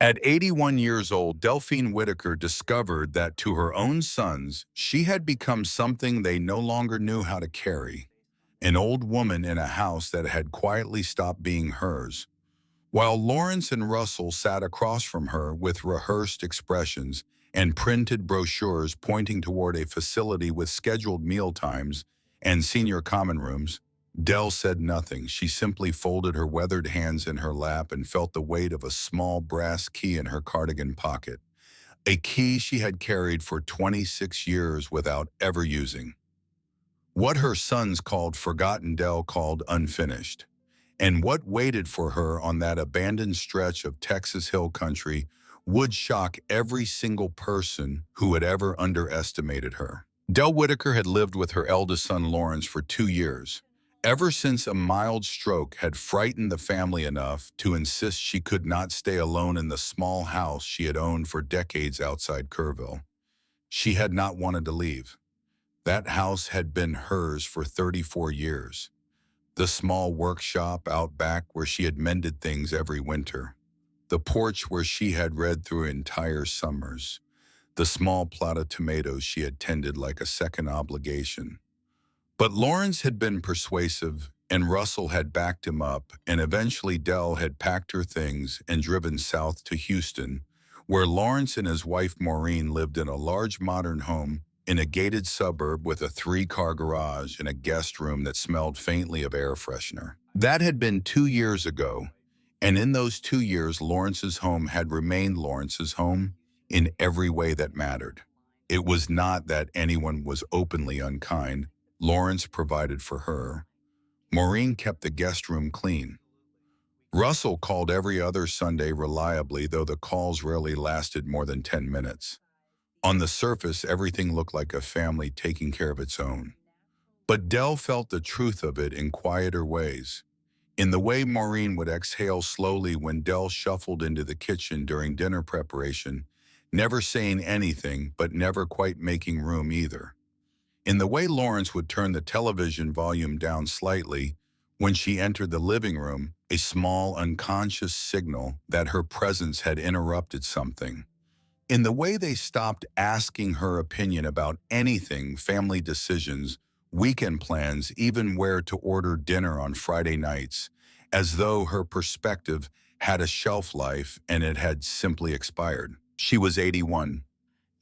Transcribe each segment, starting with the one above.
At 81 years old, Delphine Whitaker discovered that to her own sons, she had become something they no longer knew how to carry, an old woman in a house that had quietly stopped being hers. While Lawrence and Russell sat across from her with rehearsed expressions and printed brochures pointing toward a facility with scheduled meal times and senior common rooms, Dell said nothing. She simply folded her weathered hands in her lap and felt the weight of a small brass key in her cardigan pocket, a key she had carried for 26 years without ever using. What her sons called forgotten, Dell called unfinished. And what waited for her on that abandoned stretch of Texas hill country would shock every single person who had ever underestimated her. Dell Whitaker had lived with her eldest son Lawrence for 2 years, ever since a mild stroke had frightened the family enough to insist she could not stay alone in the small house she had owned for decades outside Kerrville. She had not wanted to leave. That house had been hers for 34 years. The small workshop out back where she had mended things every winter. The porch where she had read through entire summers. The small plot of tomatoes she had tended like a second obligation. But Lawrence had been persuasive, and Russell had backed him up, and eventually Dell had packed her things and driven south to Houston, where Lawrence and his wife Maureen lived in a large modern home in a gated suburb with a 3-car garage and a guest room that smelled faintly of air freshener. That had been 2 years ago, and in those 2 years, Lawrence's home had remained Lawrence's home in every way that mattered. It was not that anyone was openly unkind. Lawrence provided for her. Maureen kept the guest room clean. Russell called every other Sunday reliably, though the calls rarely lasted more than 10 minutes. On the surface, everything looked like a family taking care of its own. But Dell felt the truth of it in quieter ways. In the way Maureen would exhale slowly when Dell shuffled into the kitchen during dinner preparation, never saying anything but never quite making room either. In the way Lawrence would turn the television volume down slightly when she entered the living room, a small unconscious signal that her presence had interrupted something. In the way they stopped asking her opinion about anything, family decisions, weekend plans, even where to order dinner on Friday nights, as though her perspective had a shelf life and it had simply expired. She was 81.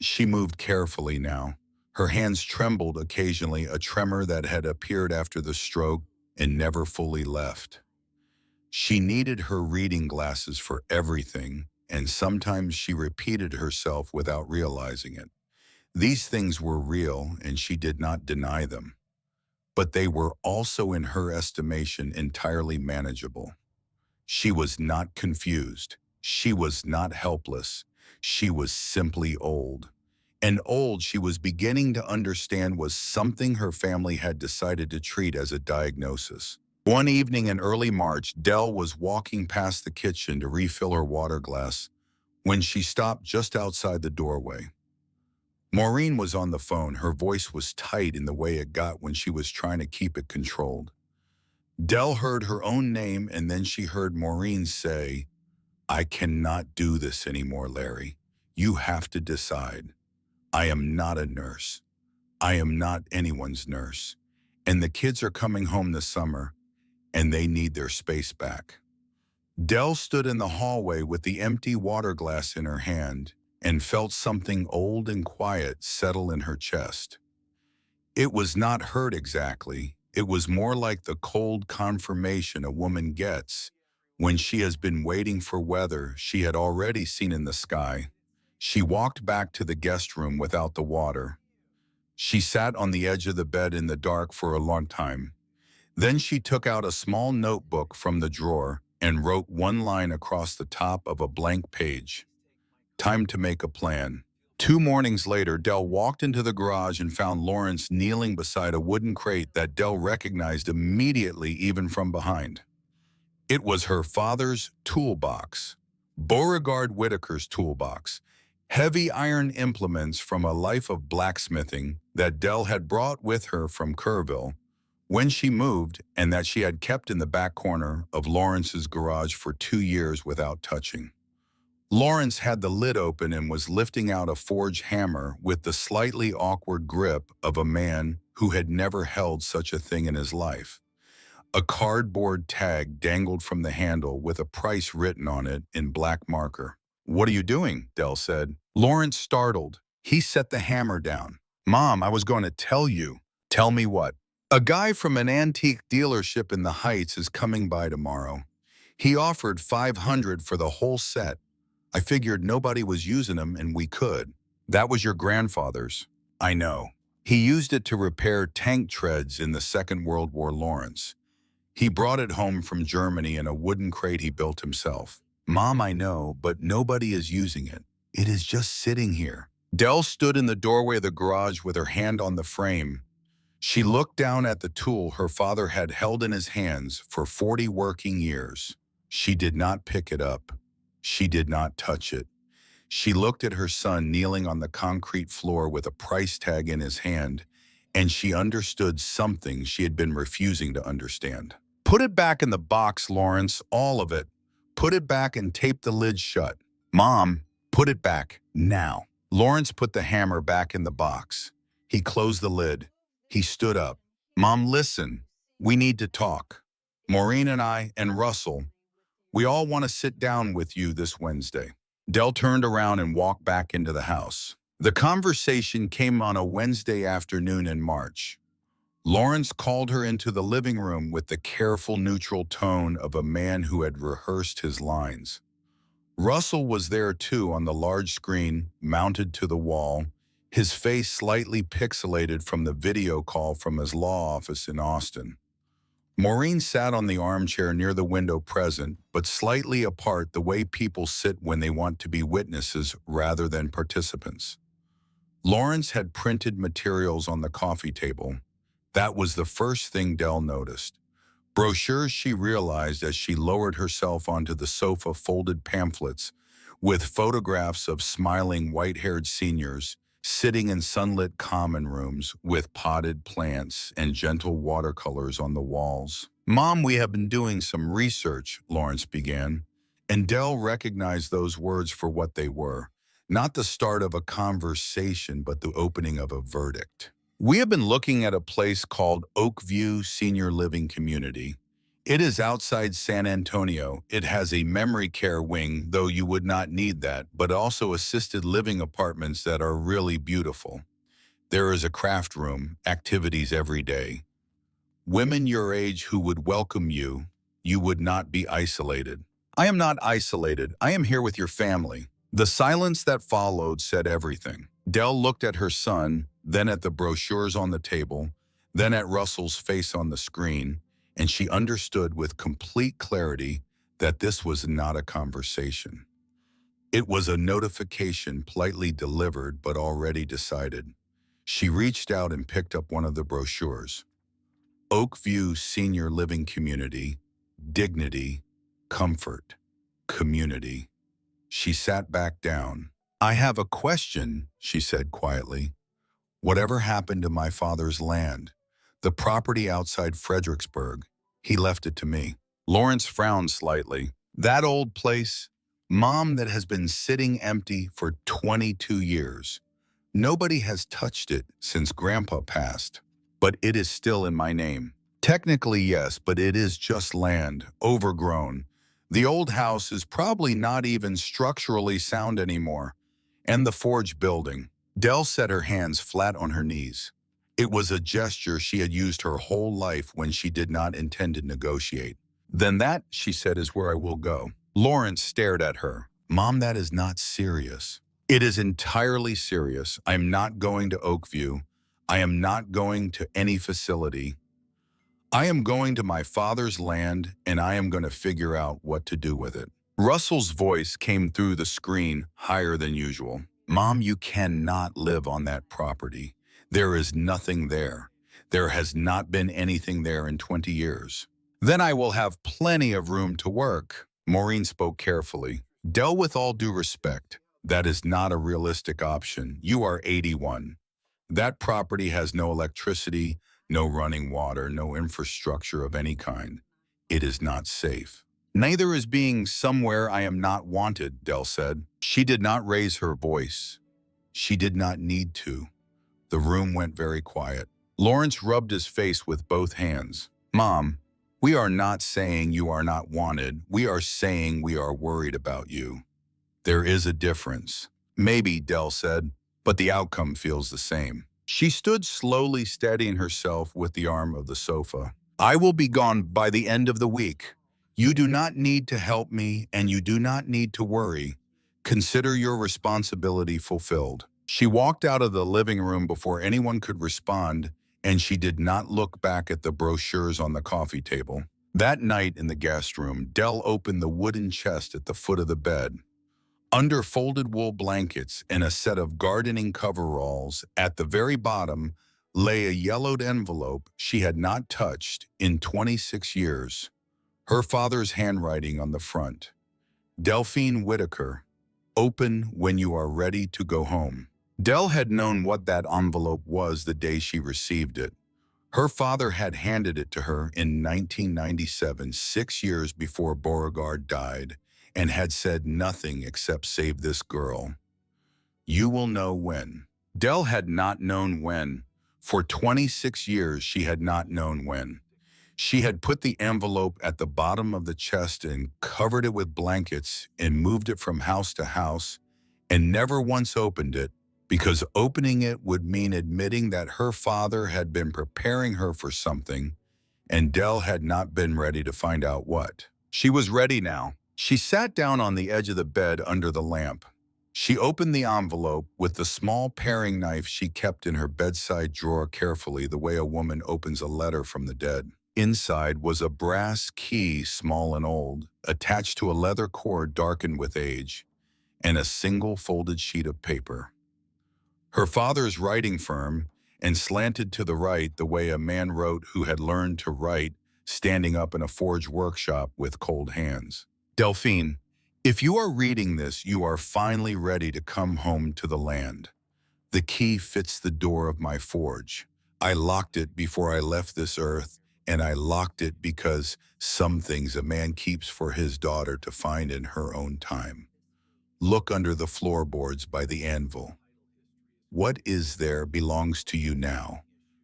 She moved carefully now. Her hands trembled occasionally, a tremor that had appeared after the stroke and never fully left. She needed her reading glasses for everything, and sometimes she repeated herself without realizing it. These things were real, and she did not deny them. But they were also, in her estimation, entirely manageable. She was not confused. She was not helpless. She was simply old. And old, she was beginning to understand, was something her family had decided to treat as a diagnosis. One evening in early March, Dell was walking past the kitchen to refill her water glass when she stopped just outside the doorway. Maureen was on the phone. Her voice was tight in the way it got when she was trying to keep it controlled. Dell heard her own name, and then she heard Maureen say, "I cannot do this anymore, Larry. You have to decide. I am not a nurse. I am not anyone's nurse. And the kids are coming home this summer, and they need their space back." Dell stood in the hallway with the empty water glass in her hand and felt something old and quiet settle in her chest. It was not hurt exactly. It was more like the cold confirmation a woman gets when she has been waiting for weather she had already seen in the sky. She walked back to the guest room without the water. She sat on the edge of the bed in the dark for a long time. Then she took out a small notebook from the drawer and wrote one line across the top of a blank page. Time to make a plan. 2 mornings later, Dell walked into the garage and found Lawrence kneeling beside a wooden crate that Dell recognized immediately, even from behind. It was her father's toolbox, Beauregard Whitaker's toolbox, heavy iron implements from a life of blacksmithing that Dell had brought with her from Kerrville when she moved, and that she had kept in the back corner of Lawrence's garage for 2 years without touching. Lawrence had the lid open and was lifting out a forged hammer with the slightly awkward grip of a man who had never held such a thing in his life. A cardboard tag dangled from the handle with a price written on it in black marker. "What are you doing?" Dell said. Lawrence startled. He set the hammer down. "Mom, I was going to tell you." "Tell me what?" "A guy from an antique dealership in the Heights is coming by tomorrow. He offered $500 for the whole set. I figured nobody was using them and we could." "That was your grandfather's." "I know. He used it to repair tank treads in the Second World War." Lawrence. "He brought it home from Germany in a wooden crate he built himself." "Mom, I know, but nobody is using it. It is just sitting here." Dell stood in the doorway of the garage with her hand on the frame. She looked down at the tool her father had held in his hands for 40 working years. She did not pick it up. She did not touch it. She looked at her son kneeling on the concrete floor with a price tag in his hand, and she understood something she had been refusing to understand. "Put it back in the box, Lawrence, all of it. Put it back and tape the lid shut." "Mom, put it back, now." Lawrence put the hammer back in the box. He closed the lid. He stood up. "Mom, listen. We need to talk. Maureen and I and Russell, we all want to sit down with you this Wednesday." Dell turned around and walked back into the house. The conversation came on a Wednesday afternoon in March. Lawrence called her into the living room with the careful, neutral tone of a man who had rehearsed his lines. Russell was there too on the large screen mounted to the wall, his face slightly pixelated from the video call from his law office in Austin. Maureen sat on the armchair near the window present, but slightly apart the way people sit when they want to be witnesses rather than participants. Lawrence had printed materials on the coffee table. That was the first thing Dell noticed. Brochures, she realized as she lowered herself onto the sofa, folded pamphlets with photographs of smiling white-haired seniors sitting in sunlit common rooms with potted plants and gentle watercolors on the walls. "Mom, we have been doing some research," Lawrence began, and Dell recognized those words for what they were, not the start of a conversation, but the opening of a verdict. "We have been looking at a place called Oakview Senior Living Community. It is outside San Antonio. It has a memory care wing, though you would not need that, but also assisted living apartments that are really beautiful. There is a craft room, activities every day. Women your age who would welcome you. You would not be isolated." "I am not isolated. I am here with your family." The silence that followed said everything. Dell looked at her son, then at the brochures on the table, then at Russell's face on the screen, and she understood with complete clarity that this was not a conversation. It was a notification politely delivered but already decided. She reached out and picked up one of the brochures. Oakview Senior Living Community, dignity, comfort, community. She sat back down. "I have a question," she said quietly. "Whatever happened to my father's land? The property outside Fredericksburg. He left it to me." Lawrence frowned slightly. "That old place? Mom, that has been sitting empty for 22 years. Nobody has touched it since Grandpa passed. But it is still in my name." "Technically, yes, but it is just land, overgrown. The old house is probably not even structurally sound anymore. And the forge building." Dell set her hands flat on her knees. It was a gesture she had used her whole life when she did not intend to negotiate. "Then that," she said, "is where I will go." Lawrence stared at her. "Mom, that is not serious." "It is entirely serious. I am not going to Oakview. I am not going to any facility. I am going to my father's land, and I am going to figure out what to do with it." Russell's voice came through the screen, higher than usual. "Mom, you cannot live on that property. There is nothing there. There has not been anything there in 20 years. Then I will have plenty of room to work." Maureen spoke carefully. "Dell, with all due respect, that is not a realistic option. You are 81. That property has no electricity, no running water, no infrastructure of any kind. It is not safe." Neither is being somewhere I am not wanted, Dell said. She did not raise her voice. She did not need to. The room went very quiet. Lawrence rubbed his face with both hands. Mom, we are not saying you are not wanted. We are saying we are worried about you. There is a difference. Maybe, Dell said, but the outcome feels the same. She stood slowly steadying herself with the arm of the sofa. I will be gone by the end of the week. You do not need to help me and you do not need to worry. Consider your responsibility fulfilled. She walked out of the living room before anyone could respond, and she did not look back at the brochures on the coffee table. That night in the guest room, Dell opened the wooden chest at the foot of the bed. Under folded wool blankets and a set of gardening coveralls at the very bottom lay a yellowed envelope she had not touched in 26 years. Her father's handwriting on the front. Delphine Whitaker, open when you are ready to go home. Dell had known what that envelope was the day she received it. Her father had handed it to her in 1997, 6 years before Beauregard died, and had said nothing except save this girl. You will know when. Dell had not known when. For 26 years, she had not known when. She had put the envelope at the bottom of the chest and covered it with blankets and moved it from house to house and never once opened it, because opening it would mean admitting that her father had been preparing her for something, and Dell had not been ready to find out what. She was ready now. She sat down on the edge of the bed under the lamp. She opened the envelope with the small paring knife she kept in her bedside drawer carefully, the way a woman opens a letter from the dead. Inside was a brass key, small and old, attached to a leather cord darkened with age, and a single folded sheet of paper. Her father's writing firm, and slanted to the right the way a man wrote who had learned to write standing up in a forge workshop with cold hands. Delphine, if you are reading this, you are finally ready to come home to the land. The key fits the door of my forge. I locked it before I left this earth, and I locked it because some things a man keeps for his daughter to find in her own time. Look under the floorboards by the anvil. What is there belongs to you now.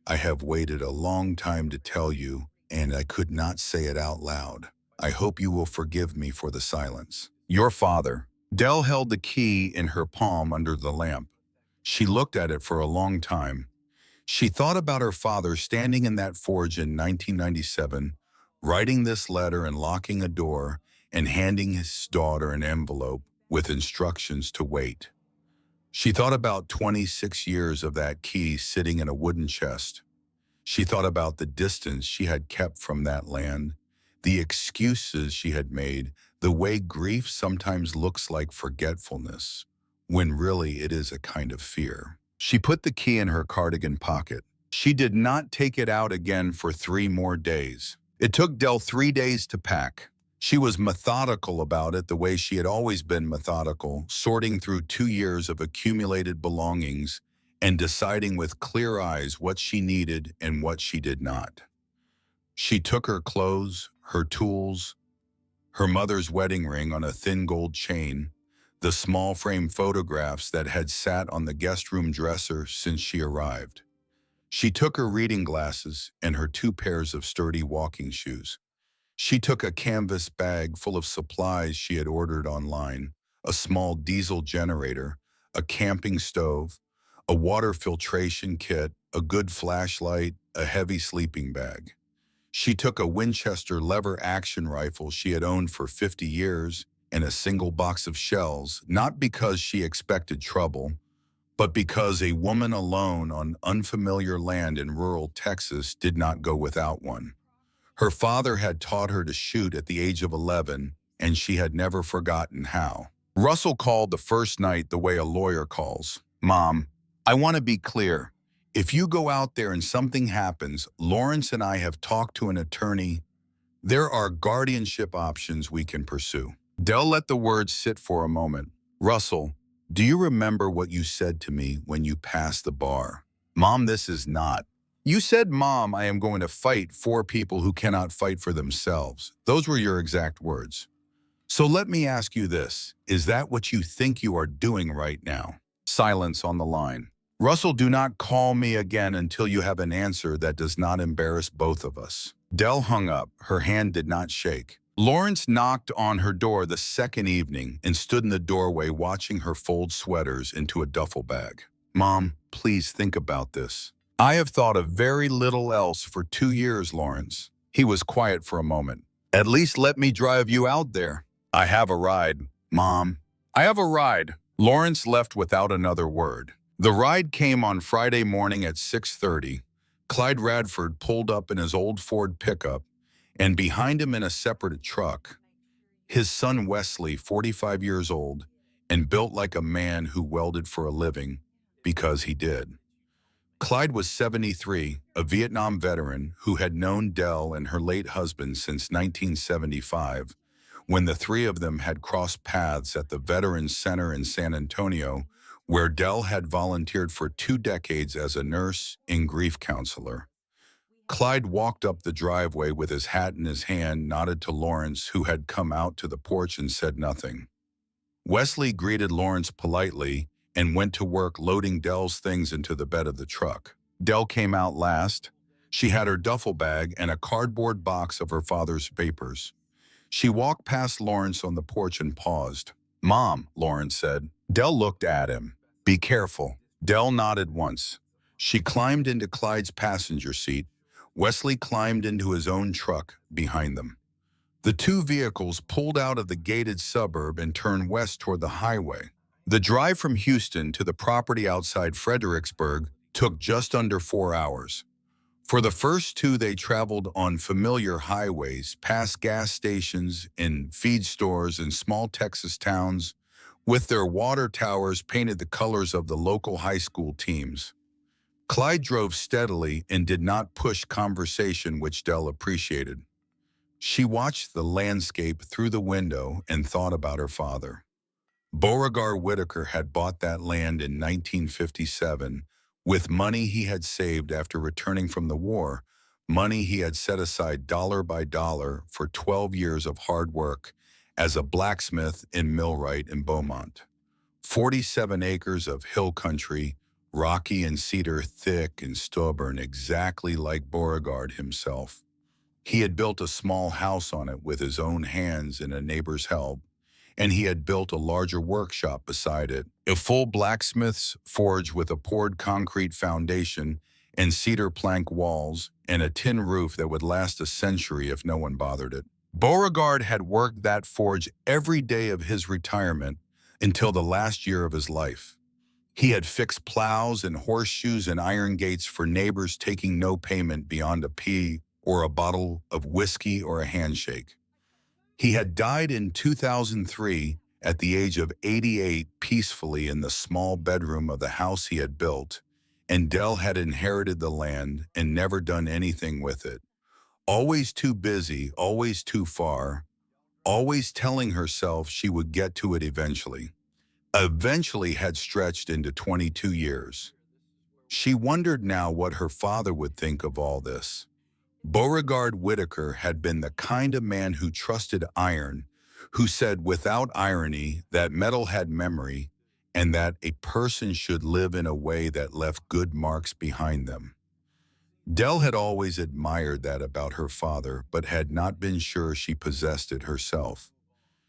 I have waited a long time to tell you, and I could not say it out loud. I hope you will forgive me for the silence. Your father. Dell held the key in her palm under the lamp. She looked at it for a long time. She thought about her father standing in that forge in 1997, writing this letter and locking a door and handing his daughter an envelope with instructions to wait. She thought about 26 years of that key sitting in a wooden chest. She thought about the distance she had kept from that land, the excuses she had made, the way grief sometimes looks like forgetfulness, when really it is a kind of fear. She put the key in her cardigan pocket. She did not take it out again for 3 more days. It took Dell 3 days to pack. She was methodical about it the way she had always been methodical, sorting through 2 years of accumulated belongings and deciding with clear eyes what she needed and what she did not. She took her clothes, her tools, her mother's wedding ring on a thin gold chain, the small frame photographs that had sat on the guest room dresser since she arrived. She took her reading glasses and her 2 pairs of sturdy walking shoes. She took a canvas bag full of supplies she had ordered online, a small diesel generator, a camping stove, a water filtration kit, a good flashlight, a heavy sleeping bag. She took a Winchester lever-action rifle she had owned for 50 years and a single box of shells, not because she expected trouble, but because a woman alone on unfamiliar land in rural Texas did not go without one. Her father had taught her to shoot at the age of 11, and she had never forgotten how. Russell called the first night the way a lawyer calls. Mom, I want to be clear. If you go out there and something happens, Lawrence and I have talked to an attorney. There are guardianship options we can pursue. Dell let the words sit for a moment. Russell, do you remember what you said to me when you passed the bar? Mom, this is not. You said, Mom, I am going to fight for people who cannot fight for themselves. Those were your exact words. So let me ask you this. Is that what you think you are doing right now? Silence on the line. Russell, do not call me again until you have an answer that does not embarrass both of us. Dell hung up. Her hand did not shake. Lawrence knocked on her door the second evening and stood in the doorway watching her fold sweaters into a duffel bag. Mom, please think about this. I have thought of very little else for 2 years, Lawrence. He was quiet for a moment. At least let me drive you out there. I have a ride, Mom. I have a ride. Lawrence left without another word. The ride came on Friday morning at 6:30. Clyde Radford pulled up in his old Ford pickup, and behind him in a separate truck, his son Wesley, 45 years old, and built like a man who welded for a living, because he did. Clyde was 73, a Vietnam veteran who had known Dell and her late husband since 1975, when the three of them had crossed paths at the Veterans Center in San Antonio, where Dell had volunteered for 2 decades as a nurse and grief counselor. Clyde walked up the driveway with his hat in his hand, nodded to Lawrence, who had come out to the porch, and said nothing. Wesley greeted Lawrence politely and went to work loading Dell's things into the bed of the truck. Dell came out last. She had her duffel bag and a cardboard box of her father's papers. She walked past Lawrence on the porch and paused. Mom, Lawrence said. Dell looked at him. Be careful. Dell nodded once. She climbed into Clyde's passenger seat. Wesley climbed into his own truck behind them. The two vehicles pulled out of the gated suburb and turned west toward the highway. The drive from Houston to the property outside Fredericksburg took just under 4 hours. For the first 2, they traveled on familiar highways, past gas stations and feed stores in small Texas towns, with their water towers painted the colors of the local high school teams. Clyde drove steadily and did not push conversation, which Dell appreciated. She watched the landscape through the window and thought about her father. Beauregard Whitaker had bought that land in 1957 with money he had saved after returning from the war, money he had set aside dollar by dollar for 12 years of hard work as a blacksmith and millwright in Beaumont. 47 acres of hill country, rocky and cedar thick and stubborn, exactly like Beauregard himself. He had built a small house on it with his own hands and a neighbor's help, and he had built a larger workshop beside it, a full blacksmith's forge with a poured concrete foundation and cedar plank walls and a tin roof that would last a century if no one bothered it. Beauregard had worked that forge every day of his retirement until the last year of his life. He had fixed plows and horseshoes and iron gates for neighbors taking no payment beyond a pea or a bottle of whiskey or a handshake. He had died in 2003 at the age of 88 peacefully in the small bedroom of the house he had built, and Dell had inherited the land and never done anything with it. Always too busy, always too far, always telling herself she would get to it eventually. Eventually had stretched into 22 years. She wondered now what her father would think of all this. Beauregard Whitaker had been the kind of man who trusted iron, who said without irony that metal had memory and that a person should live in a way that left good marks behind them. Dell had always admired that about her father, but had not been sure she possessed it herself.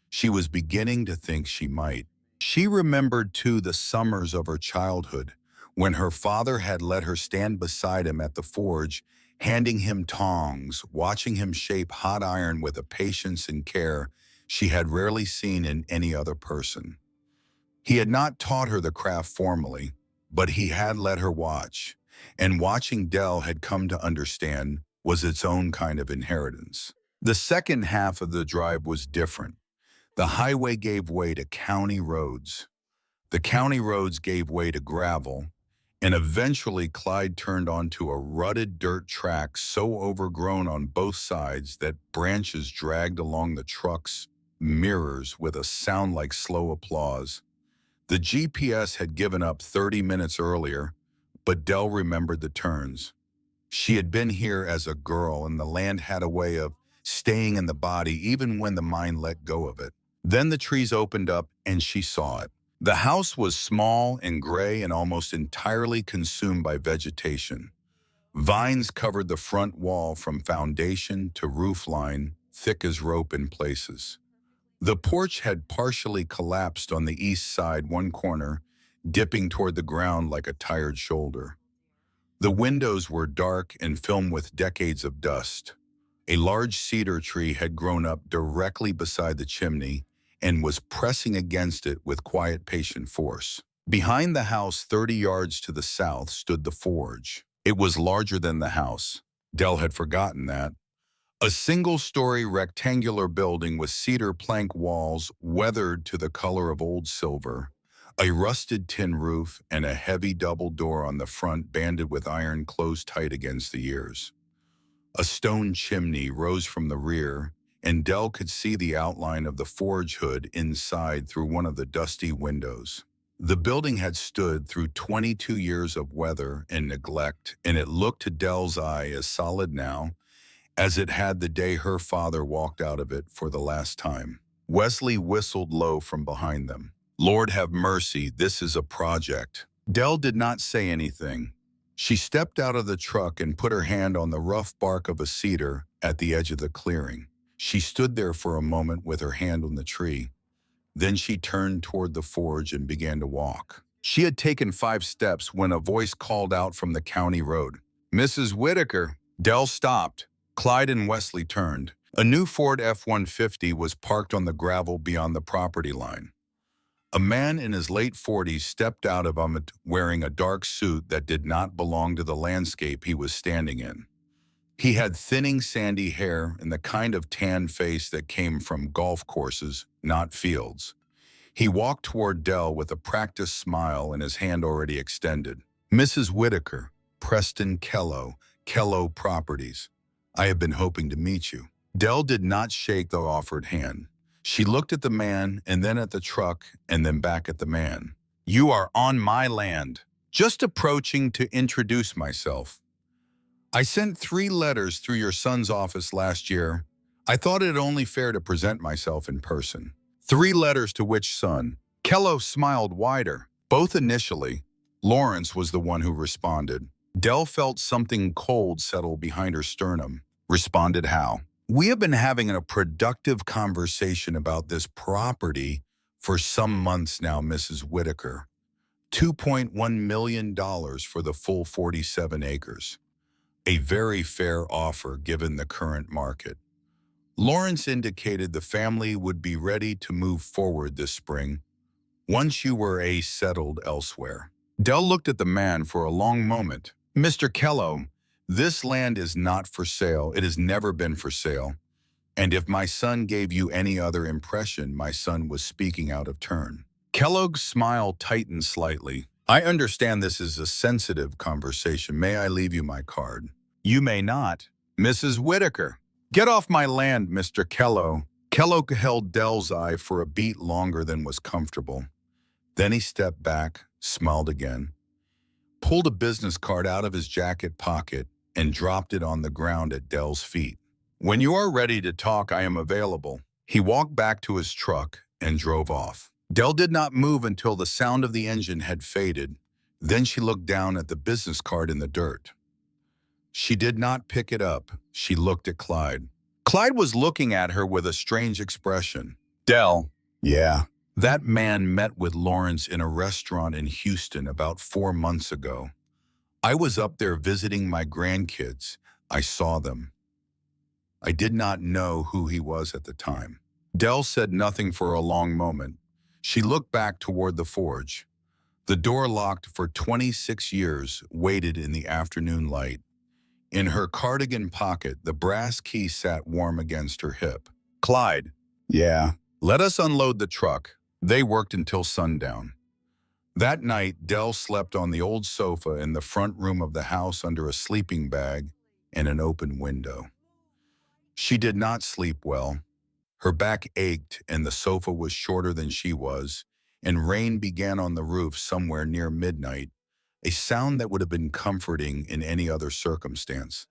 She was beginning to think she might. She remembered, too, the summers of her childhood, when her father had let her stand beside him at the forge, handing him tongs, watching him shape hot iron with a patience and care she had rarely seen in any other person. He had not taught her the craft formally, but he had let her watch, and watching Dell had come to understand was its own kind of inheritance. The second half of the drive was different. The highway gave way to county roads. The county roads gave way to gravel, and eventually Clyde turned onto a rutted dirt track so overgrown on both sides that branches dragged along the truck's mirrors with a sound like slow applause. The GPS had given up 30 minutes earlier, but Dell remembered the turns. She had been here as a girl, and the land had a way of staying in the body even when the mind let go of it. Then the trees opened up and she saw it. The house was small and gray and almost entirely consumed by vegetation. Vines covered the front wall from foundation to roof line, thick as rope in places. The porch had partially collapsed on the east side, one corner, dipping toward the ground like a tired shoulder. The windows were dark and filmed with decades of dust. A large cedar tree had grown up directly beside the chimney and was pressing against it with quiet, patient force. Behind the house, 30 yards to the south, stood the forge. It was larger than the house. Dell had forgotten that. A single-story rectangular building with cedar plank walls weathered to the color of old silver, a rusted tin roof, and a heavy double door on the front banded with iron closed tight against the ears. A stone chimney rose from the rear, and Dell could see the outline of the forge hood inside through one of the dusty windows. The building had stood through 22 years of weather and neglect, and it looked to Dell's eye as solid now as it had the day her father walked out of it for the last time. Wesley whistled low from behind them. Lord have mercy, this is a project. Dell did not say anything. She stepped out of the truck and put her hand on the rough bark of a cedar at the edge of the clearing. She stood there for a moment with her hand on the tree. Then she turned toward the forge and began to walk. She had taken 5 steps when a voice called out from the county road. "Mrs. Whitaker." Dell stopped. Clyde and Wesley turned. A new Ford F-150 was parked on the gravel beyond the property line. A man in his late 40s stepped out of it wearing a dark suit that did not belong to the landscape he was standing in. He had thinning sandy hair and the kind of tan face that came from golf courses, not fields. He walked toward Dell with a practiced smile and his hand already extended. "Mrs. Whitaker, Preston Kello, Kello Properties. I have been hoping to meet you." Dell did not shake the offered hand. She looked at the man and then at the truck and then back at the man. "You are on my land. Just approaching to introduce myself. I sent 3 letters through your son's office last year. I thought it only fair to present myself in person." 3 letters to which son? Kello smiled wider. Both initially. Lawrence was the one who responded. Dell felt something cold settle behind her sternum. Responded how? "We have been having a productive conversation about this property for some months now, Mrs. Whitaker. $2.1 million for the full 47 acres. A very fair offer given the current market. Lawrence indicated the family would be ready to move forward this spring once you were settled elsewhere." Dell looked at the man for a long moment. "Mr. Kello, this land is not for sale. It has never been for sale. And if my son gave you any other impression, my son was speaking out of turn." Kellogg's smile tightened slightly. "I understand this is a sensitive conversation. May I leave you my card?" "You may not." "Mrs. Whitaker." "Get off my land, Mr. Kello." Kellogg held Dell's eye for a beat longer than was comfortable. Then he stepped back, smiled again, pulled a business card out of his jacket pocket, and dropped it on the ground at Dell's feet. "When you are ready to talk, I am available." He walked back to his truck and drove off. Dell did not move until the sound of the engine had faded. Then she looked down at the business card in the dirt. She did not pick it up. She looked at Clyde. Clyde was looking at her with a strange expression. "Dell." "Yeah." "That man met with Lawrence in a restaurant in Houston about 4 months ago. I was up there visiting my grandkids. I saw them. I did not know who he was at the time." Dell said nothing for a long moment. She looked back toward the forge. The door, locked for 26 years, waited in the afternoon light. In her cardigan pocket, the brass key sat warm against her hip. "Clyde." "Yeah." "Let us unload the truck." They worked until sundown. That night, Dell slept on the old sofa in the front room of the house under a sleeping bag and an open window. She did not sleep well. Her back ached and the sofa was shorter than she was, and rain began on the roof somewhere near midnight a sound that would have been comforting in any other circumstance.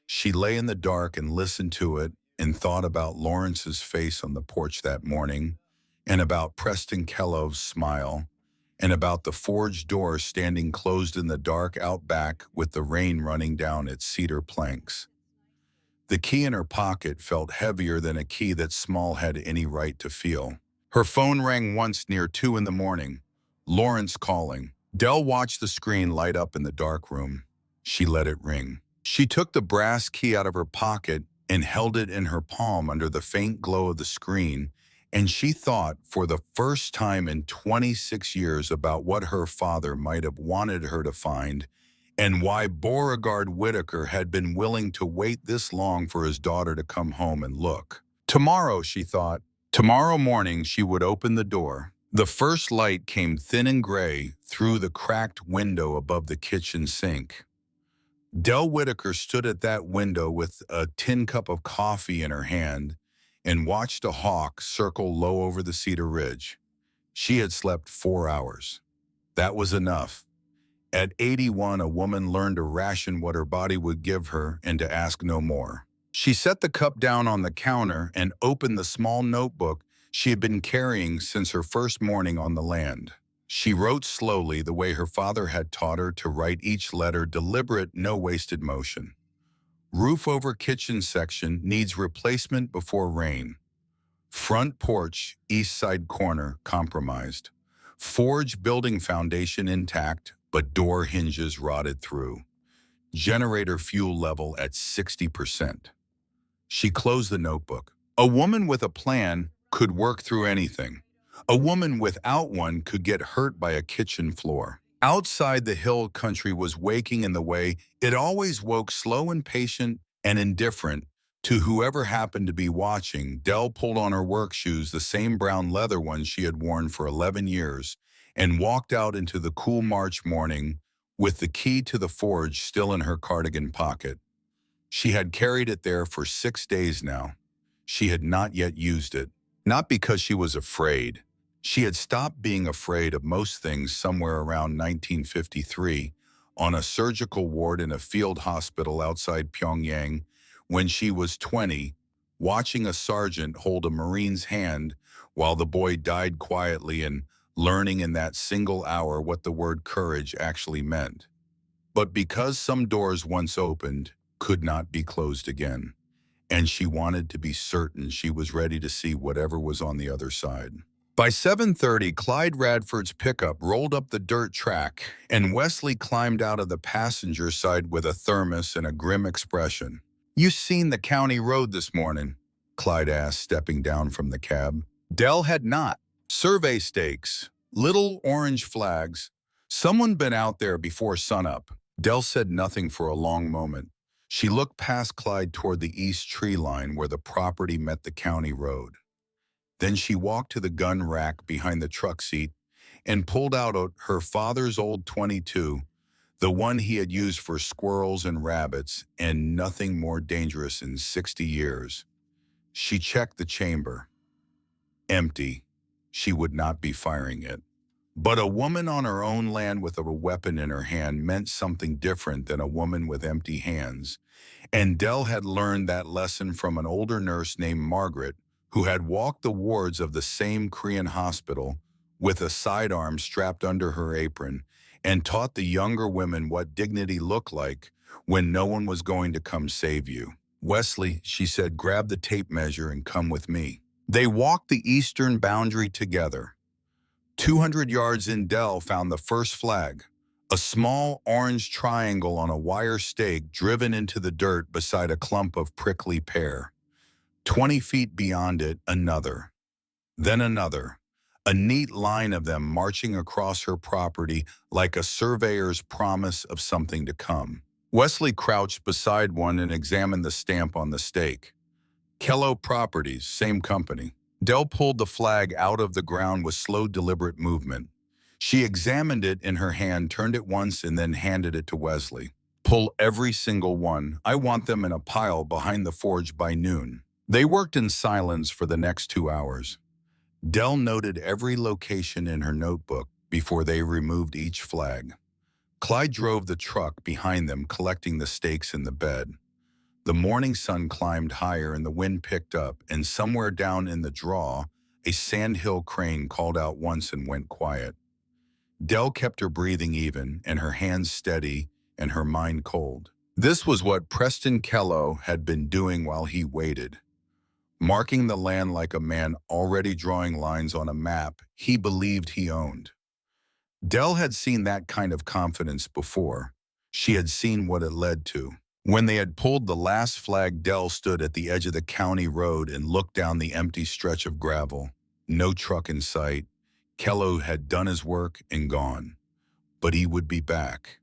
She lay in the dark and listened to it and thought about Lawrence's face on the porch that morning, and about Preston Kello's smile, and about the forge door standing closed in the dark out back with the rain running down its cedar planks. The key in her pocket felt heavier than a key that Small had any right to feel. Her phone rang once near 2 in the morning. Lawrence calling. Dell watched the screen light up in the dark room. She let it ring. She took the brass key out of her pocket and held it in her palm under the faint glow of the screen, and she thought for the first time in 26 years about what her father might have wanted her to find and why Beauregard Whitaker had been willing to wait this long for his daughter to come home and look. Tomorrow, she thought. Tomorrow morning she would open the door. The first light came thin and gray through the cracked window above the kitchen sink. Dell Whitaker stood at that window with a tin cup of coffee in her hand and watched a hawk circle low over the Cedar Ridge. She had slept 4 hours. That was enough. At 81, a woman learned to ration what her body would give her and to ask no more. She set the cup down on the counter and opened the small notebook she had been carrying since her first morning on the land. She wrote slowly the way her father had taught her to write each letter, deliberate, no wasted motion. Roof over kitchen section needs replacement before rain. Front porch, east side corner, compromised. Forge building foundation intact, but door hinges rotted through. Generator fuel level at 60%. She closed the notebook. A woman with a plan could work through anything. A woman without one could get hurt by a kitchen floor. Outside, the hill country was waking in the way it always woke, slow and patient and indifferent to whoever happened to be watching. Dell pulled on her work shoes, the same brown leather ones she had worn for 11 years, and walked out into the cool March morning with the key to the forge still in her cardigan pocket. She had carried it there for 6 days now. She had not yet used it. Not because she was afraid. She had stopped being afraid of most things somewhere around 1953 on a surgical ward in a field hospital outside Pyongyang when she was 20, watching a sergeant hold a Marine's hand while the boy died quietly and learning in that single hour what the word courage actually meant. But because some doors once opened could not be closed again, and she wanted to be certain she was ready to see whatever was on the other side. By 7:30, Clyde Radford's pickup rolled up the dirt track, and Wesley climbed out of the passenger side with a thermos and a grim expression. "You seen the county road this morning?" Clyde asked, stepping down from the cab. Dell had not. Survey stakes, little orange flags. Someone been out there before sunup. Dell said nothing for a long moment. She looked past Clyde toward the east tree line where the property met the county road. Then she walked to the gun rack behind the truck seat and pulled out her father's old .22, the one he had used for squirrels and rabbits and nothing more dangerous in 60 years. She checked the chamber. Empty. She would not be firing it. But a woman on her own land with a weapon in her hand meant something different than a woman with empty hands. And Dell had learned that lesson from an older nurse named Margaret, who had walked the wards of the same Korean hospital with a sidearm strapped under her apron and taught the younger women what dignity looked like when no one was going to come save you. "Wesley," she said, "grab the tape measure and come with me." They walked the eastern boundary together. 200 yards in, Dell found the first flag, a small orange triangle on a wire stake driven into the dirt beside a clump of prickly pear. 20 feet beyond it, another. Then another. A neat line of them marching across her property like a surveyor's promise of something to come. Wesley crouched beside one and examined the stamp on the stake. Kello Properties, same company. Dell pulled the flag out of the ground with slow, deliberate movement. She examined it in her hand, turned it once, and then handed it to Wesley. "Pull every single one. I want them in a pile behind the forge by noon." They worked in silence for the next 2 hours. Dell noted every location in her notebook before they removed each flag. Clyde drove the truck behind them, collecting the stakes in the bed. The morning sun climbed higher and the wind picked up, and somewhere down in the draw, a sandhill crane called out once and went quiet. Dell kept her breathing even and her hands steady and her mind cold. This was what Preston Kello had been doing while he waited, marking the land like a man already drawing lines on a map he believed he owned. Dell had seen that kind of confidence before. She had seen what it led to. When they had pulled the last flag, Dell stood at the edge of the county road and looked down the empty stretch of gravel. No truck in sight. Kello had done his work and gone. But he would be back.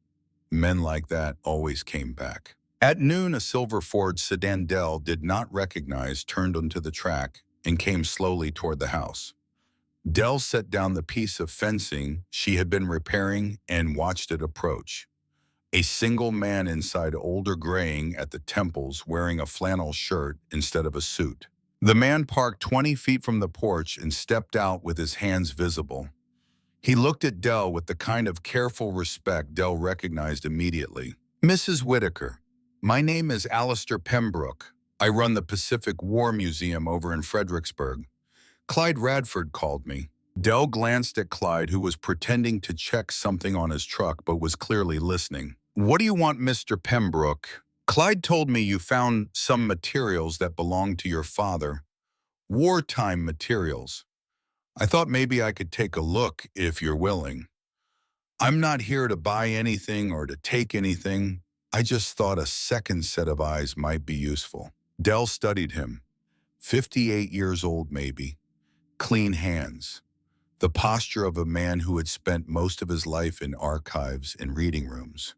Men like that always came back. At noon, a silver Ford sedan Dell did not recognize turned onto the track and came slowly toward the house. Dell set down the piece of fencing she had been repairing and watched it approach. A single man inside, older, graying at the temples, wearing a flannel shirt instead of a suit. The man parked 20 feet from the porch and stepped out with his hands visible. He looked at Dell with the kind of careful respect Dell recognized immediately. "Mrs. Whitaker, my name is Alistair Pembroke. I run the Pacific War Museum over in Fredericksburg. Clyde Radford called me." Dell glanced at Clyde, who was pretending to check something on his truck but was clearly listening. "What do you want, Mr. Pembroke?" "Clyde told me you found some materials that belonged to your father. Wartime materials. I thought maybe I could take a look if you're willing. I'm not here to buy anything or to take anything. I just thought a second set of eyes might be useful." Dell studied him. 58 years old maybe. Clean hands. The posture of a man who had spent most of his life in archives and reading rooms.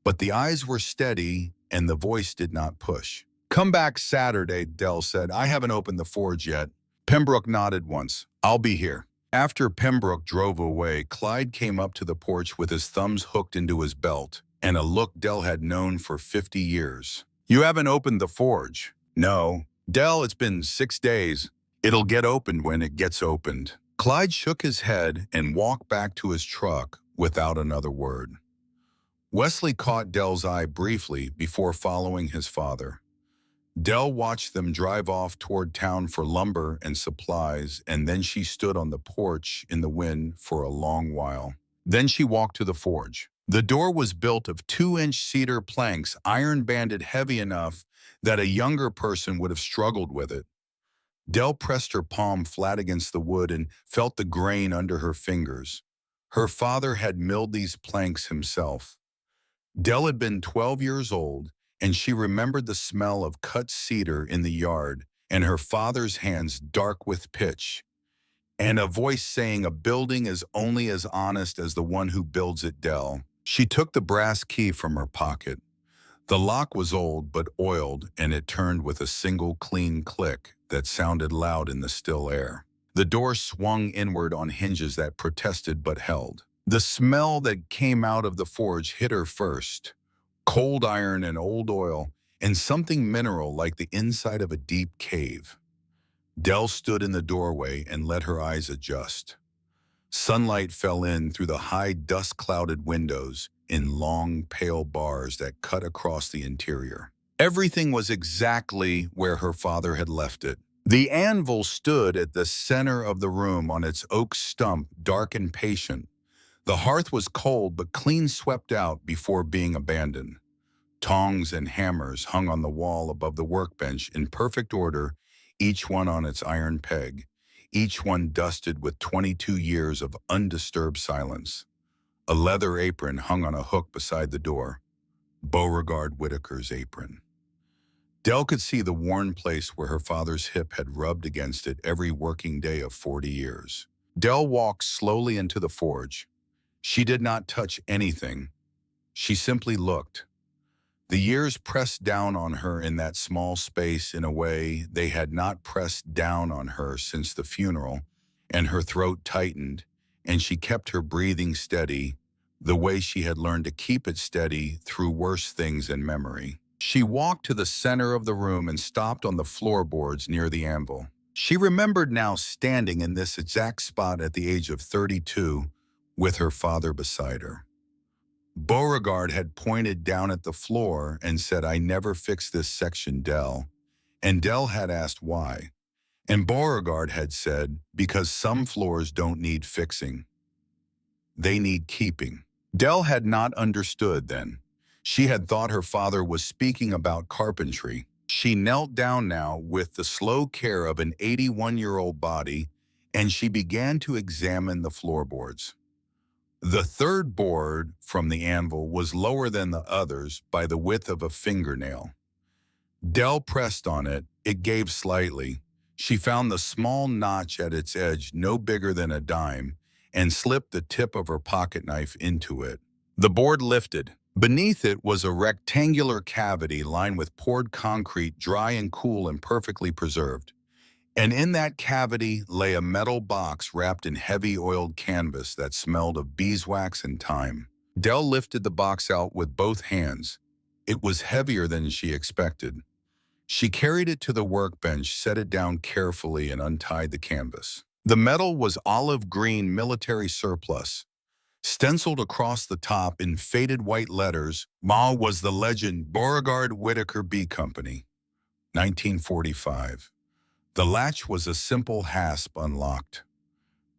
But the eyes were steady and the voice did not push. "Come back Saturday," Dell said. "I haven't opened the forge yet." Pembroke nodded once. "I'll be here." After Pembroke drove away, Clyde came up to the porch with his thumbs hooked into his belt and a look Dell had known for 50 years. "You haven't opened the forge?" "No." "Dell, it's been 6 days. It'll get opened when it gets opened." Clyde shook his head and walked back to his truck without another word. Wesley caught Dell's eye briefly before following his father. Dell watched them drive off toward town for lumber and supplies, and then she stood on the porch in the wind for a long while. Then she walked to the forge. The door was built of 2-inch cedar planks, iron-banded heavy enough that a younger person would have struggled with it. Dell pressed her palm flat against the wood and felt the grain under her fingers. Her father had milled these planks himself. Dell had been 12 years old, and she remembered the smell of cut cedar in the yard and her father's hands dark with pitch, and a voice saying a building is only as honest as the one who builds it. Dell. She took the brass key from her pocket. The lock was old but oiled, and it turned with a single clean click that sounded loud in the still air. The door swung inward on hinges that protested but held. The smell that came out of the forge hit her first. Cold iron and old oil, and something mineral like the inside of a deep cave. Dell stood in the doorway and let her eyes adjust. Sunlight fell in through the high dust-clouded windows in long, pale bars that cut across the interior. Everything was exactly where her father had left it. The anvil stood at the center of the room on its oak stump, dark and patient. The hearth was cold but clean swept out before being abandoned. Tongs and hammers hung on the wall above the workbench in perfect order, each one on its iron peg, each one dusted with 22 years of undisturbed silence. A leather apron hung on a hook beside the door. Beauregard Whitaker's apron. Dell could see the worn place where her father's hip had rubbed against it every working day of 40 years. Dell walked slowly into the forge. She did not touch anything. She simply looked. The years pressed down on her in that small space in a way they had not pressed down on her since the funeral, and her throat tightened, and she kept her breathing steady, the way she had learned to keep it steady through worse things in memory. She walked to the center of the room and stopped on the floorboards near the anvil. She remembered now standing in this exact spot at the age of 32 with her father beside her. Beauregard had pointed down at the floor and said, "I never fixed this section, Dell." And Dell had asked why. And Beauregard had said, "Because some floors don't need fixing. They need keeping." Dell had not understood then. She had thought her father was speaking about carpentry. She knelt down now with the slow care of an 81-year-old body, and she began to examine the floorboards. The third board from the anvil was lower than the others by the width of a fingernail. Dell pressed on it. It gave slightly. She found the small notch at its edge no bigger than a dime and slipped the tip of her pocket knife into it. The board lifted. Beneath it was a rectangular cavity lined with poured concrete, dry and cool and perfectly preserved. And in that cavity lay a metal box wrapped in heavy oiled canvas that smelled of beeswax and thyme. Dell lifted the box out with both hands. It was heavier than she expected. She carried it to the workbench, set it down carefully, and untied the canvas. The metal was olive green military surplus. Stenciled across the top in faded white letters, Ma was the legend, Beauregard Whittaker B Company, 1945. The latch was a simple hasp unlocked.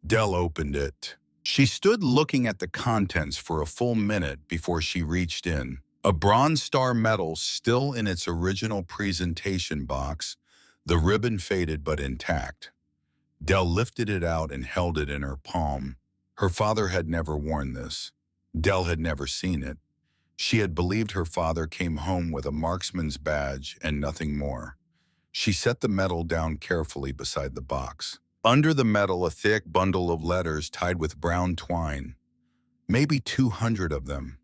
Dell opened it. She stood looking at the contents for a full minute before she reached in. A Bronze Star medal still in its original presentation box, the ribbon faded but intact. Dell lifted it out and held it in her palm. Her father had never worn this. Dell had never seen it. She had believed her father came home with a marksman's badge and nothing more. She set the medal down carefully beside the box. Under the medal, a thick bundle of letters tied with brown twine. Maybe 200 of them.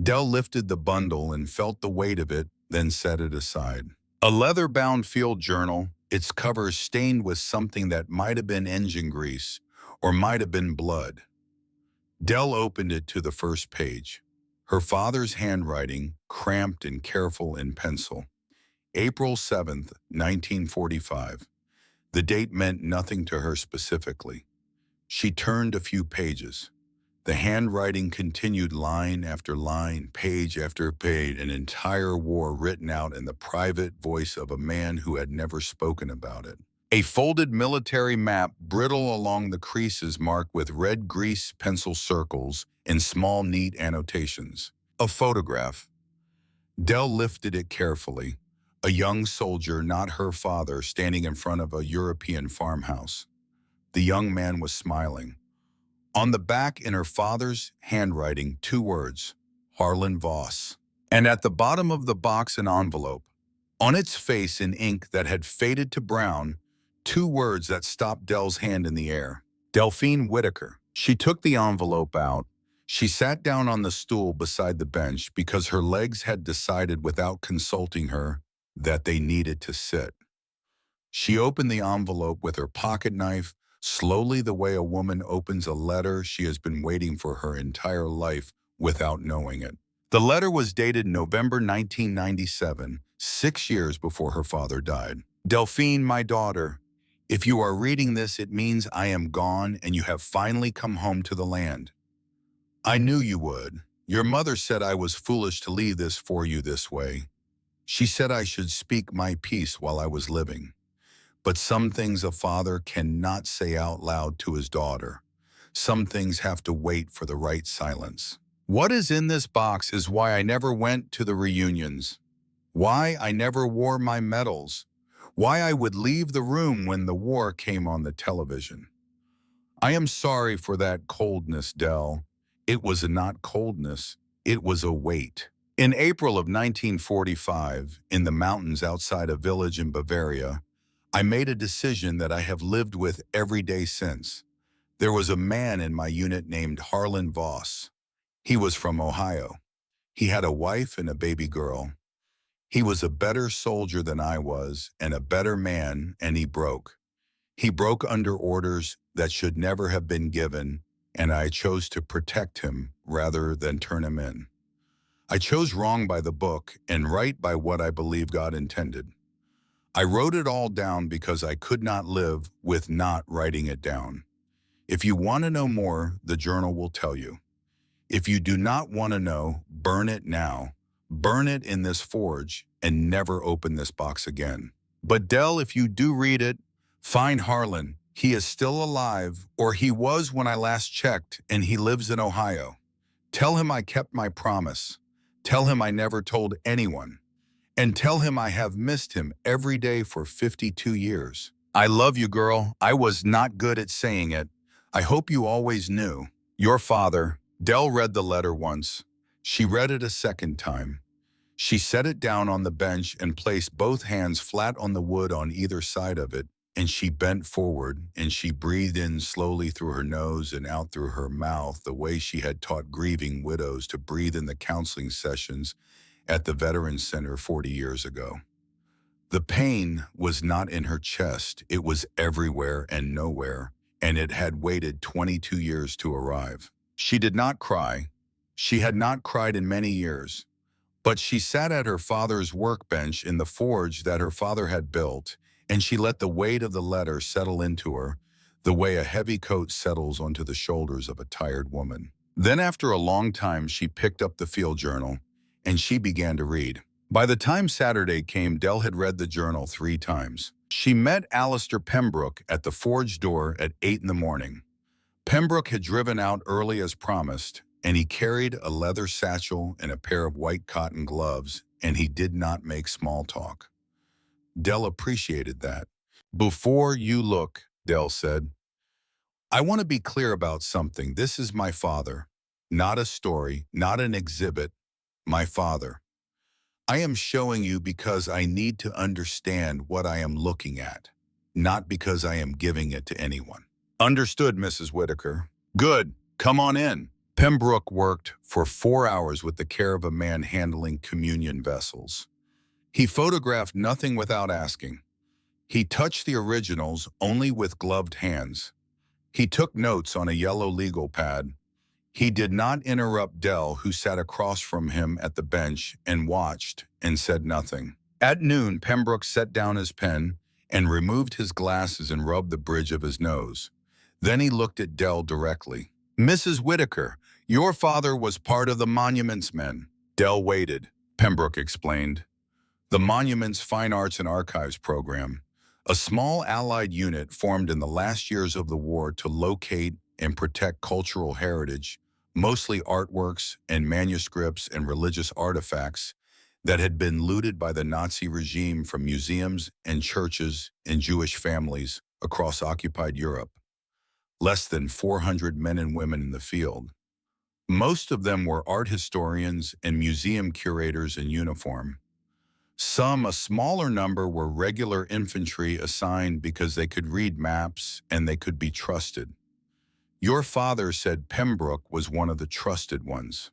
Dell lifted the bundle and felt the weight of it, then set it aside. A leather-bound field journal, its cover stained with something that might have been engine grease or might have been blood. Dell opened it to the first page. Her father's handwriting, cramped and careful in pencil. April 7th, 1945. The date meant nothing to her specifically. She turned a few pages. The handwriting continued line after line, page after page, an entire war written out in the private voice of a man who had never spoken about it. A folded military map, brittle along the creases marked with red grease pencil circles and small, neat annotations. A photograph. Dell lifted it carefully. A young soldier, not her father, standing in front of a European farmhouse. The young man was smiling. On the back, in her father's handwriting, 2 words, Harlan Voss. And at the bottom of the box, an envelope. On its face, in ink that had faded to brown, 2 words that stopped Dell's hand in the air. Delphine Whittaker. She took the envelope out. She sat down on the stool beside the bench because her legs had decided without consulting her that they needed to sit. She opened the envelope with her pocket knife, slowly, the way a woman opens a letter she has been waiting for her entire life without knowing it. The letter was dated November 1997, 6 years before her father died. Delphine, my daughter, if you are reading this, it means I am gone and you have finally come home to the land. I knew you would. Your mother said I was foolish to leave this for you this way. She said I should speak my piece while I was living. But some things a father cannot say out loud to his daughter. Some things have to wait for the right silence. What is in this box is why I never went to the reunions, why I never wore my medals, why I would leave the room when the war came on the television. I am sorry for that coldness, Dell. It was not coldness, it was a weight. In April of 1945, in the mountains outside a village in Bavaria, I made a decision that I have lived with every day since. There was a man in my unit named Harlan Voss. He was from Ohio. He had a wife and a baby girl. He was a better soldier than I was and a better man, and he broke. He broke under orders that should never have been given, and I chose to protect him rather than turn him in. I chose wrong by the book and right by what I believe God intended. I wrote it all down because I could not live with not writing it down. If you want to know more, the journal will tell you. If you do not want to know, burn it now. Burn it in this forge and never open this box again. But Dell, if you do read it, find Harlan. He is still alive, or he was when I last checked, and he lives in Ohio. Tell him I kept my promise. Tell him I never told anyone. And tell him I have missed him every day for 52 years. I love you, girl. I was not good at saying it. I hope you always knew. Your father. Dell read the letter once. She read it a second time. She set it down on the bench and placed both hands flat on the wood on either side of it, and she bent forward, and she breathed in slowly through her nose and out through her mouth the way she had taught grieving widows to breathe in the counseling sessions at the Veterans Center 40 years ago. The pain was not in her chest. It was everywhere and nowhere, and it had waited 22 years to arrive. She did not cry. She had not cried in many years. But she sat at her father's workbench in the forge that her father had built, and she let the weight of the letter settle into her, the way a heavy coat settles onto the shoulders of a tired woman. Then after a long time, she picked up the field journal, and she began to read. By the time Saturday came, Dell had read the journal 3 times. She met Alistair Pembroke at the forge door at 8 in the morning. Pembroke had driven out early as promised, and he carried a leather satchel and a pair of white cotton gloves, and he did not make small talk. Dell appreciated that. Before you look, Dell said, I want to be clear about something. This is my father. Not a story, not an exhibit. My father. I am showing you because I need to understand what I am looking at, not because I am giving it to anyone. Understood, Mrs. Whitaker. Good. Come on in. Pembroke worked for 4 hours with the care of a man handling communion vessels. He photographed nothing without asking. He touched the originals only with gloved hands. He took notes on a yellow legal pad. He did not interrupt Dell, who sat across from him at the bench and watched and said nothing. At noon, Pembroke set down his pen and removed his glasses and rubbed the bridge of his nose. Then he looked at Dell directly. Mrs. Whitaker, your father was part of the Monuments Men. Dell waited, Pembroke explained. The Monuments Fine Arts and Archives program, a small allied unit formed in the last years of the war to locate and protect cultural heritage, mostly artworks and manuscripts and religious artifacts that had been looted by the Nazi regime from museums and churches and Jewish families across occupied Europe. Less than 400 men and women in the field. Most of them were art historians and museum curators in uniform. Some, a smaller number, were regular infantry assigned because they could read maps and they could be trusted. Your father said Pembroke was one of the trusted ones.